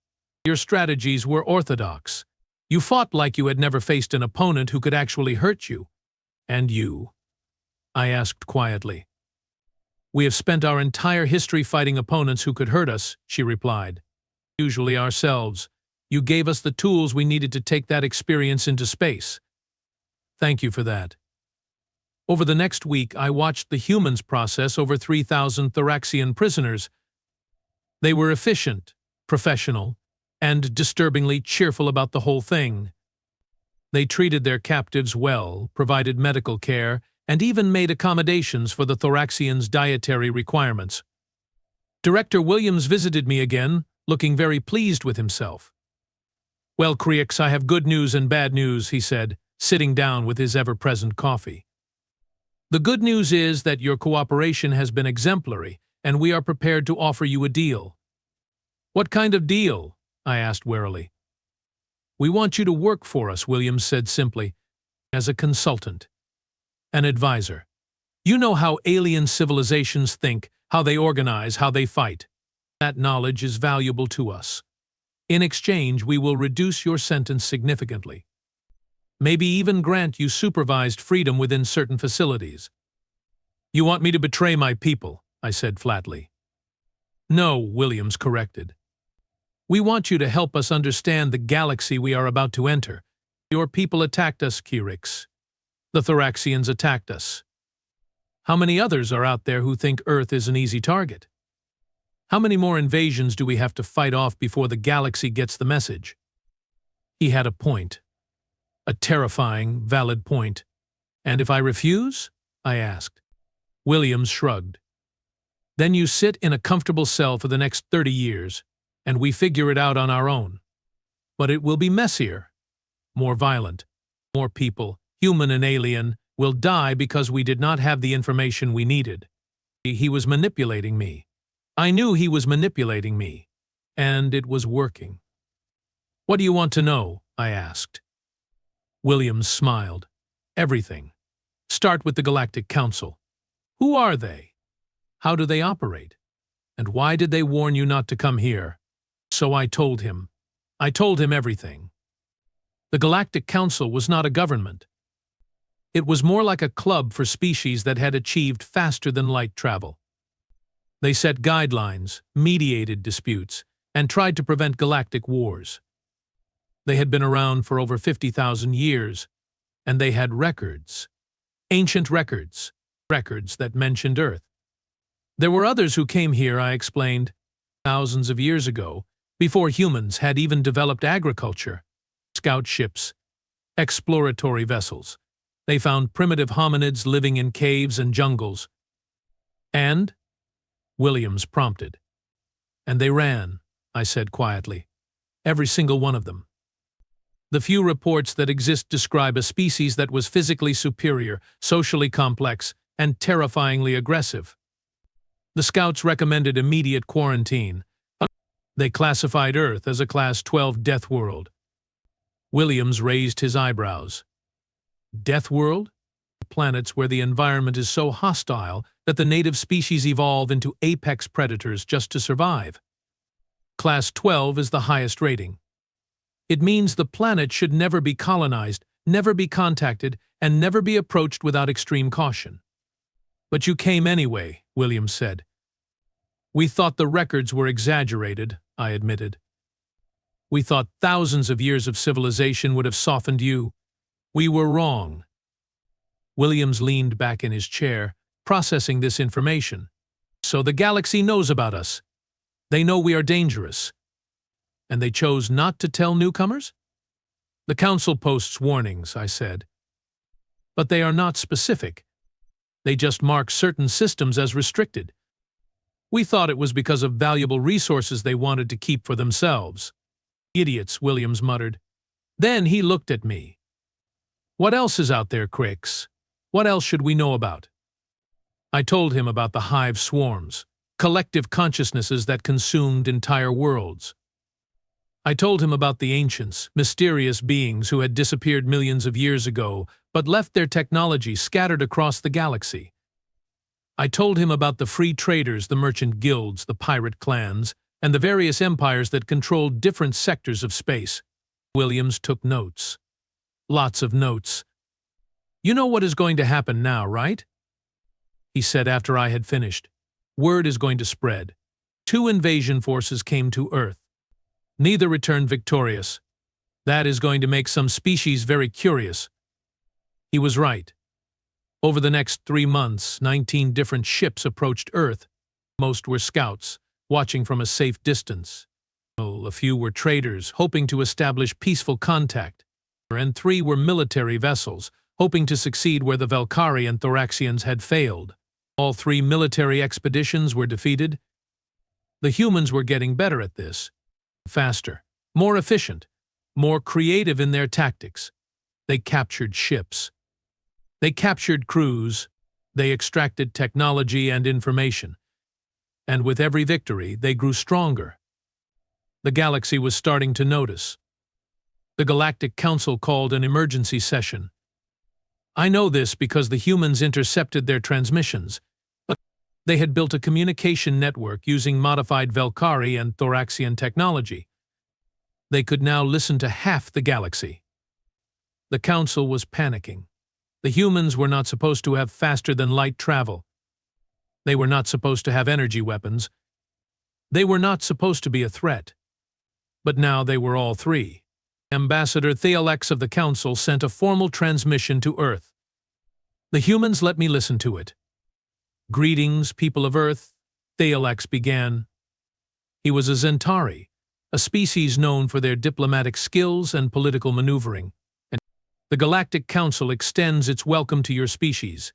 Your strategies were orthodox. You fought like you had never faced an opponent who could actually hurt you. And you?" I asked quietly. "We have spent our entire history fighting opponents who could hurt us," she replied. "Usually ourselves. You gave us the tools we needed to take that experience into space. Thank you for that." Over the next week, I watched the humans process over 3,000 Thoraxian prisoners. They were efficient, professional, and disturbingly cheerful about the whole thing. They treated their captives well, provided medical care, and even made accommodations for the Thoraxians' dietary requirements. Director Williams visited me again, looking very pleased with himself. "Well, Qrix, I have good news and bad news," he said, sitting down with his ever-present coffee. "The good news is that your cooperation has been exemplary, and we are prepared to offer you a deal." "What kind of deal?" I asked warily. "We want you to work for us," Williams said simply. as a consultant, an advisor. You know how alien civilizations think, how they organize, how they fight. That knowledge is valuable to us. In exchange, we will reduce your sentence significantly. Maybe even grant you supervised freedom within certain facilities. You want me to betray my people, I said flatly. No, Williams corrected. We want you to help us understand the galaxy we are about to enter. Your people attacked us, Qrix. The Thoraxians attacked us. How many others are out there who think Earth is an easy target? How many more invasions do we have to fight off before the galaxy gets the message? He had a point. A terrifying, valid point. And if I refuse? I asked. Williams shrugged. Then you sit in a comfortable cell for the next 30 years, and we figure it out on our own. But it will be messier, more violent. More people, human and alien, will die because we did not have the information we needed. He was manipulating me. I knew he was manipulating me, and it was working. What do you want to know? I asked. Williams smiled. Everything. Start with the Galactic Council. Who are they? How do they operate? And why did they warn you not to come here? So I told him. I told him everything. The Galactic Council was not a government. It was more like a club for species that had achieved faster-than-light travel. They set guidelines, mediated disputes, and tried to prevent galactic wars. They had been around for over 50,000 years, and they had records. Ancient records. Records that mentioned Earth. There were others who came here, I explained, thousands of years ago, before humans had even developed agriculture. Scout ships, exploratory vessels. They found primitive hominids living in caves and jungles. And? Williams prompted. And they ran, I said quietly. Every single one of them. The few reports that exist describe a species that was physically superior, socially complex, and terrifyingly aggressive. The scouts recommended immediate quarantine. They classified Earth as a Class 12 death world. Williams raised his eyebrows. Death world? Planets where the environment is so hostile that the native species evolve into apex predators just to survive. Class 12 is the highest rating. It means the planet should never be colonized, never be contacted, and never be approached without extreme caution. But you came anyway, Williams said. We thought the records were exaggerated, I admitted. We thought thousands of years of civilization would have softened you. We were wrong. Williams leaned back in his chair, processing this information. So the galaxy knows about us. They know we are dangerous. And they chose not to tell newcomers? The Council posts warnings, I said. But they are not specific. They just mark certain systems as restricted. We thought it was because of valuable resources they wanted to keep for themselves. Idiots, Williams muttered. Then he looked at me. What else is out there, Qrix? What else should we know about? I told him about the hive swarms, collective consciousnesses that consumed entire worlds. I told him about the ancients, mysterious beings who had disappeared millions of years ago, but left their technology scattered across the galaxy. I told him about the free traders, the merchant guilds, the pirate clans, and the various empires that controlled different sectors of space. Williams took notes. Lots of notes. You know what is going to happen now, right? He said after I had finished. Word is going to spread. 2 invasion forces came to Earth. Neither returned victorious. That is going to make some species very curious. He was right. Over the next 3 months, 19 different ships approached Earth. Most were scouts, watching from a safe distance. A few were traders, hoping to establish peaceful contact. And 3 were military vessels, hoping to succeed where the Velkari and Thoraxians had failed. All 3 military expeditions were defeated. The humans were getting better at this. Faster, more efficient, more creative in their tactics. They captured ships. They captured crews. They extracted technology and information. And with every victory, they grew stronger. The galaxy was starting to notice. The Galactic Council called an emergency session. I know this because the humans intercepted their transmissions, but they had built a communication network using modified Velkari and Thoraxian technology. They could now listen to half the galaxy. The Council was panicking. The humans were not supposed to have faster-than-light travel. They were not supposed to have energy weapons. They were not supposed to be a threat. But now they were all three. Ambassador Qrix of the Council sent a formal transmission to Earth. The humans let me listen to it. "Greetings, people of Earth," Qrix began. He was a Zentari, a species known for their diplomatic skills and political maneuvering. The Galactic Council extends its welcome to your species.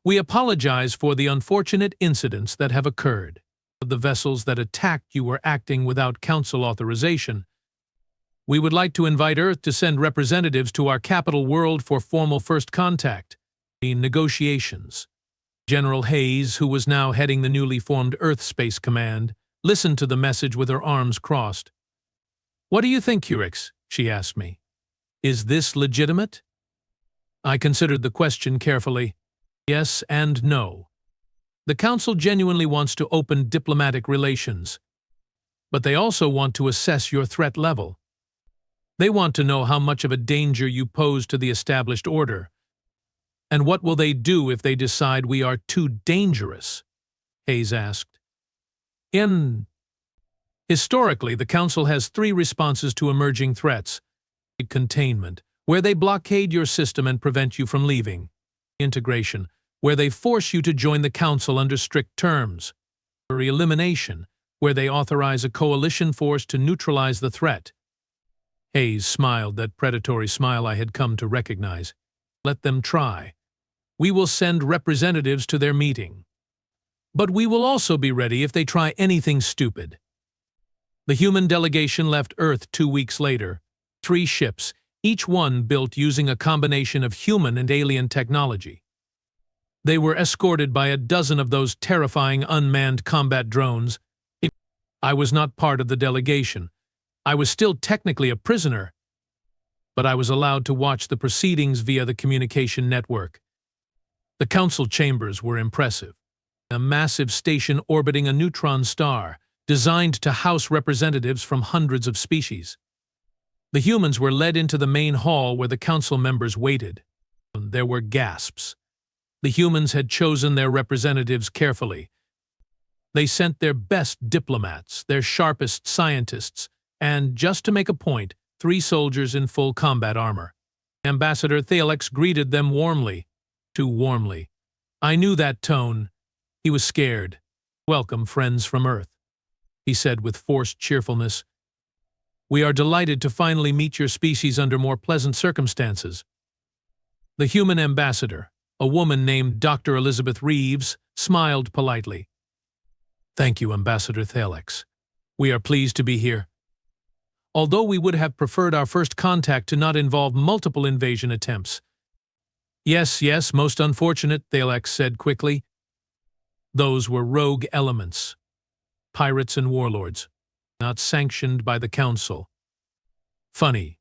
We apologize for the unfortunate incidents that have occurred. The vessels that attacked you were acting without Council authorization. We would like to invite Earth to send representatives to our capital world for formal first contact. In negotiations. General Hayes, who was now heading the newly formed Earth Space Command, listened to the message with her arms crossed. "What do you think, Qrix?" she asked me. "Is this legitimate?" I considered the question carefully. Yes and no. The Council genuinely wants to open diplomatic relations, but they also want to assess your threat level. They want to know how much of a danger you pose to the established order. And what will they do if they decide we are too dangerous? Hayes asked. Historically, the Council has three responses to emerging threats. Containment, where they blockade your system and prevent you from leaving. Integration, where they force you to join the Council under strict terms. Or elimination, where they authorize a coalition force to neutralize the threat. Hayes smiled, that predatory smile I had come to recognize. Let them try. We will send representatives to their meeting. But we will also be ready if they try anything stupid. The human delegation left Earth 2 weeks later. 3 ships, each one built using a combination of human and alien technology. They were escorted by a dozen of those terrifying unmanned combat drones. I was not part of the delegation. I was still technically a prisoner, but I was allowed to watch the proceedings via the communication network. The Council chambers were impressive. A massive station orbiting a neutron star, designed to house representatives from hundreds of species. The humans were led into the main hall where the Council members waited. There were gasps. The humans had chosen their representatives carefully. They sent their best diplomats, their sharpest scientists, and, just to make a point, 3 soldiers in full combat armor. Ambassador Qrix greeted them warmly. Too warmly. I knew that tone. He was scared. "Welcome, friends from Earth," he said with forced cheerfulness. "We are delighted to finally meet your species under more pleasant circumstances." The human ambassador, a woman named Dr. Elizabeth Reeves, smiled politely. "Thank you, Ambassador Qrix. We are pleased to be here. Although we would have preferred our first contact to not involve multiple invasion attempts." Yes, most unfortunate," Qrix said quickly. "Those were rogue elements. Pirates and warlords, not sanctioned by the Council." "Funny,"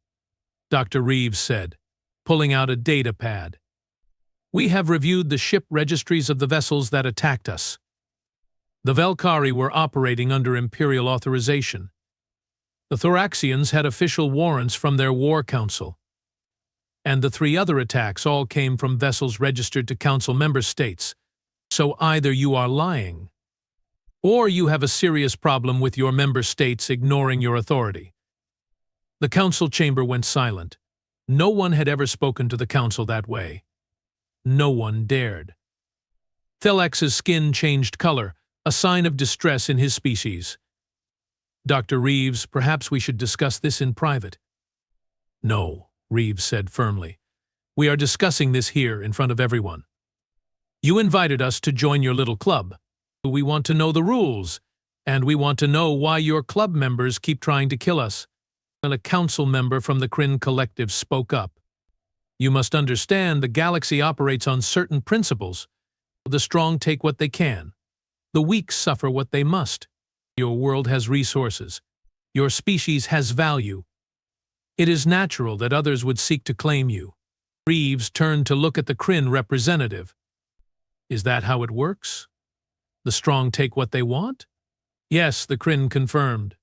Dr. Reeves said, pulling out a data pad. "We have reviewed the ship registries of the vessels that attacked us. The Velkari were operating under Imperial authorization. The Thoraxians had official warrants from their War Council. And the 3 other attacks all came from vessels registered to Council member states. So either you are lying, or you have a serious problem with your member states ignoring your authority." The Council chamber went silent. No one had ever spoken to the Council that way. No one dared. Qrix's skin changed color, a sign of distress in his species. "Dr. Reeves, perhaps we should discuss this in private." "No," Reeves said firmly. "We are discussing this here in front of everyone. You invited us to join your little club. We want to know the rules, and we want to know why your club members keep trying to kill us." A Council member from the Qrix Collective spoke up. "You must understand the galaxy operates on certain principles. The strong take what they can. The weak suffer what they must. Your world has resources. Your species has value. It is natural that others would seek to claim you. Reeves turned to look at the Kryn representative. Is that how it works? The strong take what they want? Yes, the Kryn confirmed.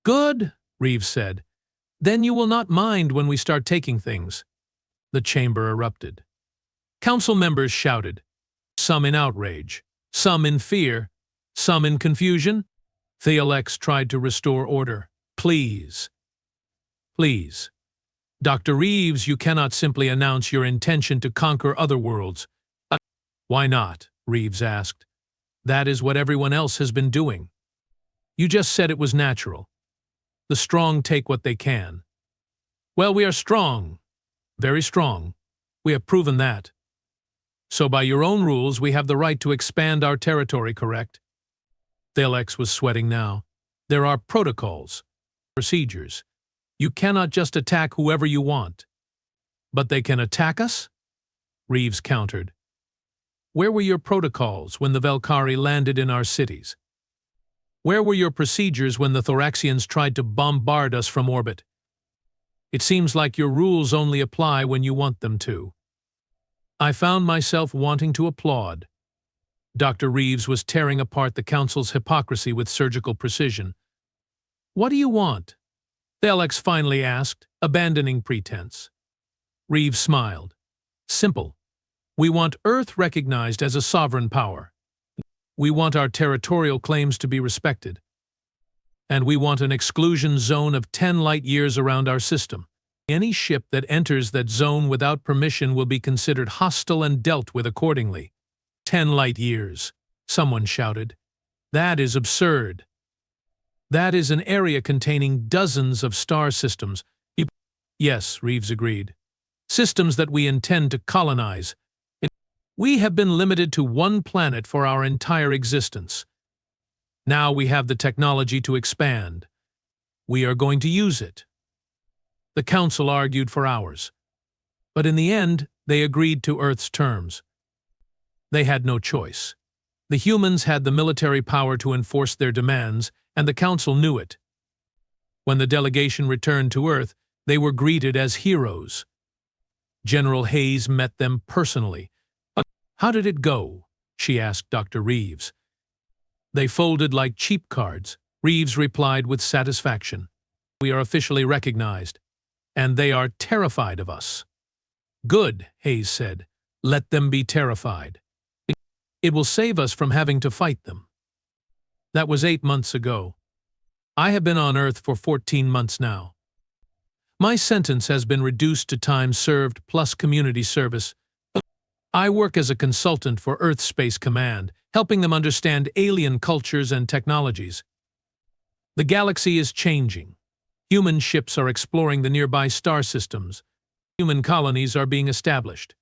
Good, Reeves said. Then you will not mind when we start taking things. The chamber erupted. Council members shouted, some in outrage, some in fear, some in confusion. Thealex tried to restore order. Please. Please. Dr. Reeves, you cannot simply announce your intention to conquer other worlds. Why not? Reeves asked. That is what everyone else has been doing. You just said it was natural. The strong take what they can. Well, we are strong. Very strong. We have proven that. So by your own rules, we have the right to expand our territory, correct? Thalex was sweating now. There are protocols, procedures. You cannot just attack whoever you want. But they can attack us? Reeves countered. Where were your protocols when the Velkari landed in our cities? Where were your procedures when the Thoraxians tried to bombard us from orbit? It seems like your rules only apply when you want them to. I found myself wanting to applaud. Dr. Reeves was tearing apart the Council's hypocrisy with surgical precision. What do you want? Thalex finally asked, abandoning pretense. Reeves smiled. Simple. We want Earth recognized as a sovereign power. We want our territorial claims to be respected. And we want an exclusion zone of 10 light-years around our system. Any ship that enters that zone without permission will be considered hostile and dealt with accordingly. 10 light-years, someone shouted. That is absurd. That is an area containing dozens of star systems. Yes, Reeves agreed. Systems that we intend to colonize. We have been limited to one planet for our entire existence. Now we have the technology to expand. We are going to use it. The Council argued for hours. But in the end, they agreed to Earth's terms. They had no choice. The humans had the military power to enforce their demands, and the Council knew it. When the delegation returned to Earth, they were greeted as heroes. General Hayes met them personally. How did it go? She asked Dr. Reeves. They folded like cheap cards, Reeves replied with satisfaction. We are officially recognized, and they are terrified of us. Good, Hayes said. Let them be terrified. It will save us from having to fight them. That was 8 months ago. I have been on Earth for 14 months now. My sentence has been reduced to time served plus community service. I work as a consultant for Earth Space Command, helping them understand alien cultures and technologies. The galaxy is changing. Human ships are exploring the nearby star systems. Human colonies are being established.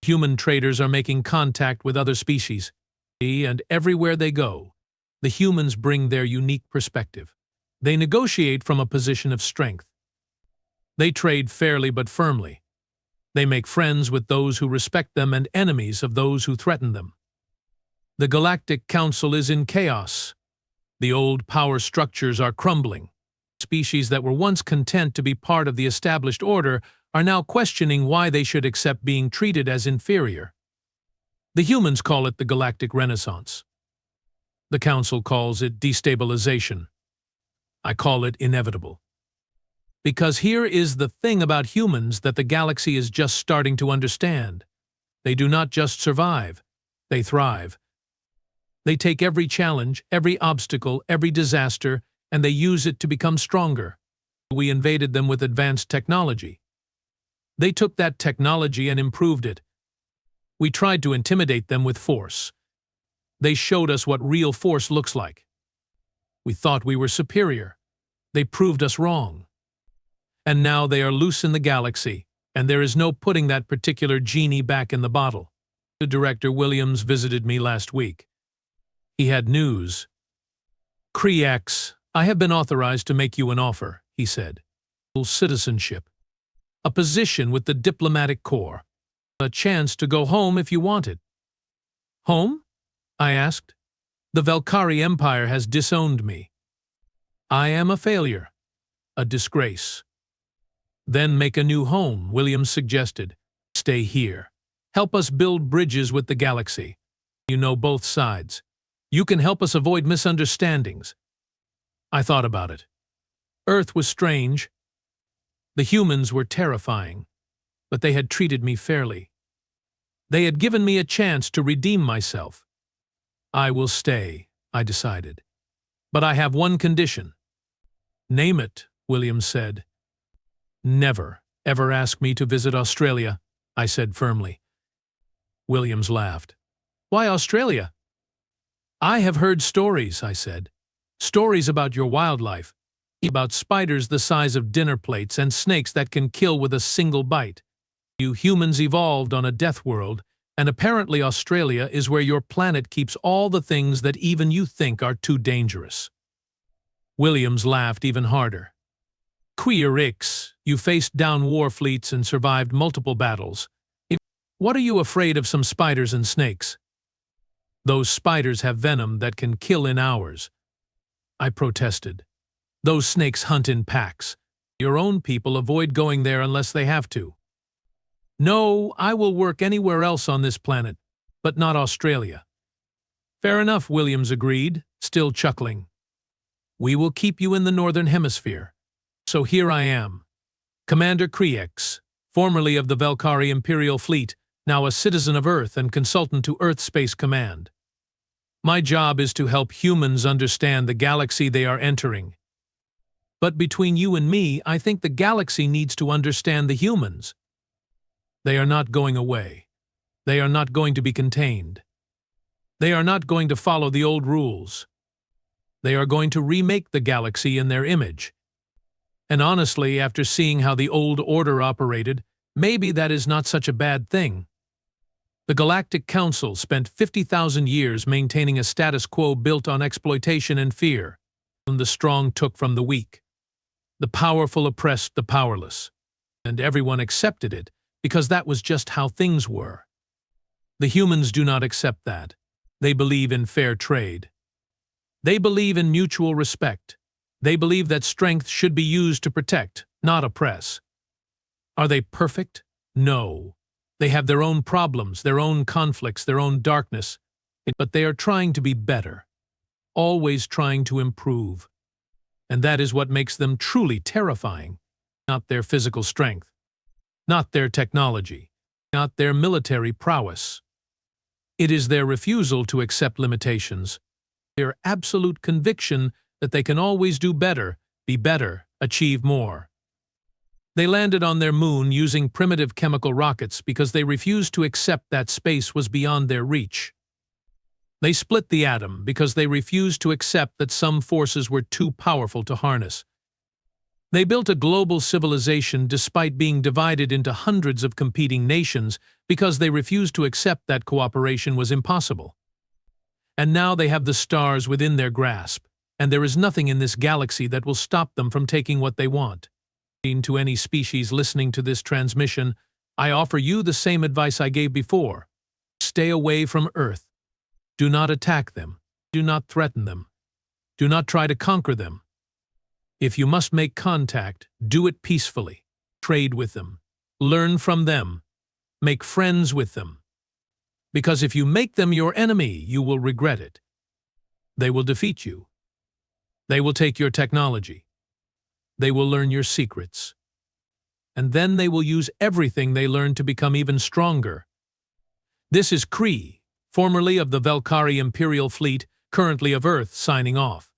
Human traders are making contact with other species. And everywhere they go, the humans bring their unique perspective. They negotiate from a position of strength. They trade fairly but firmly. They make friends with those who respect them and enemies of those who threaten them. The Galactic Council is in chaos. The old power structures are crumbling. Species that were once content to be part of the established order are now questioning why they should accept being treated as inferior. The humans call it the Galactic Renaissance. The Council calls it destabilization. I call it inevitable. Because here is the thing about humans that the galaxy is just starting to understand. They do not just survive, they thrive. They take every challenge, every obstacle, every disaster, and they use it to become stronger. We invaded them with advanced technology. They took that technology and improved it. We tried to intimidate them with force. They showed us what real force looks like. We thought we were superior. They proved us wrong. And now they are loose in the galaxy, and there is no putting that particular genie back in the bottle. Director Williams visited me last week. He had news. Qrix, I have been authorized to make you an offer, he said. Citizenship. A position with the diplomatic corps. A chance to go home if you wanted. Home? I asked. The Velkari Empire has disowned me. I am a failure. A disgrace. Then make a new home, Williams suggested. stay here. Help us build bridges with the galaxy. You know both sides. You can help us avoid misunderstandings." I thought about it. Earth was strange. The humans were terrifying, but they had treated me fairly. They had given me a chance to redeem myself. "I will stay," I decided. "But I have one condition." "Name it," Williams said. "Never, ever ask me to visit Australia," I said firmly. Williams laughed. "Why Australia?" "I have heard stories," I said. "Stories about your wildlife, about spiders the size of dinner plates and snakes that can kill with a single bite. You humans evolved on a death world, and apparently Australia is where your planet keeps all the things that even you think are too dangerous." Williams laughed even harder. "Qrix, you faced down war fleets and survived multiple battles. What are you afraid of some spiders and snakes? Those spiders have venom that can kill in hours." I protested. "Those snakes hunt in packs. Your own people avoid going there unless they have to." "No, I will work anywhere else on this planet, but not Australia." "Fair enough," Williams agreed, still chuckling. "We will keep you in the Northern Hemisphere. So here I am, Commander Qrix, formerly of the Velkari Imperial Fleet, now a citizen of Earth and consultant to Earth Space Command. My job is to help humans understand the galaxy they are entering. But between you and me, I think the galaxy needs to understand the humans. They are not going away. They are not going to be contained. They are not going to follow the old rules. They are going to remake the galaxy in their image. And honestly, after seeing how the old order operated, maybe that is not such a bad thing. The Galactic Council spent 50,000 years maintaining a status quo built on exploitation and fear. The strong took from the weak. The powerful oppressed the powerless. And everyone accepted it because that was just how things were. The humans do not accept that. They believe in fair trade. They believe in mutual respect. They believe that strength should be used to protect, not oppress. Are they perfect? No. They have their own problems, their own conflicts, their own darkness, but they are trying to be better, always trying to improve. And that is what makes them truly terrifying, not their physical strength, not their technology, not their military prowess. It is their refusal to accept limitations, their absolute conviction that they can always do better, be better, achieve more. They landed on their moon using primitive chemical rockets because they refused to accept that space was beyond their reach. They split the atom because they refused to accept that some forces were too powerful to harness. They built a global civilization despite being divided into hundreds of competing nations because they refused to accept that cooperation was impossible. And now they have the stars within their grasp, and there is nothing in this galaxy that will stop them from taking what they want. To any species listening to this transmission, I offer you the same advice I gave before. Stay away from Earth. Do not attack them. Do not threaten them. Do not try to conquer them. If you must make contact, do it peacefully. Trade with them. Learn from them. Make friends with them. Because if you make them your enemy, you will regret it. They will defeat you. They will take your technology. They will learn your secrets. And then they will use everything they learn to become even stronger. This is Qrix, formerly of the Velkari Imperial Fleet, currently of Earth, signing off.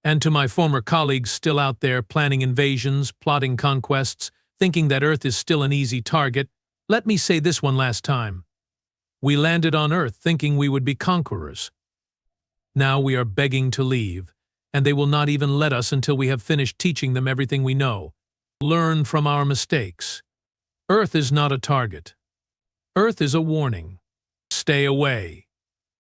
And to my former colleagues still out there planning invasions, plotting conquests, thinking that Earth is still an easy target, let me say this one last time. We landed on Earth thinking we would be conquerors. Now we are begging to leave, and they will not even let us until we have finished teaching them everything we know. Learn from our mistakes. Earth is not a target. Earth is a warning. Stay away.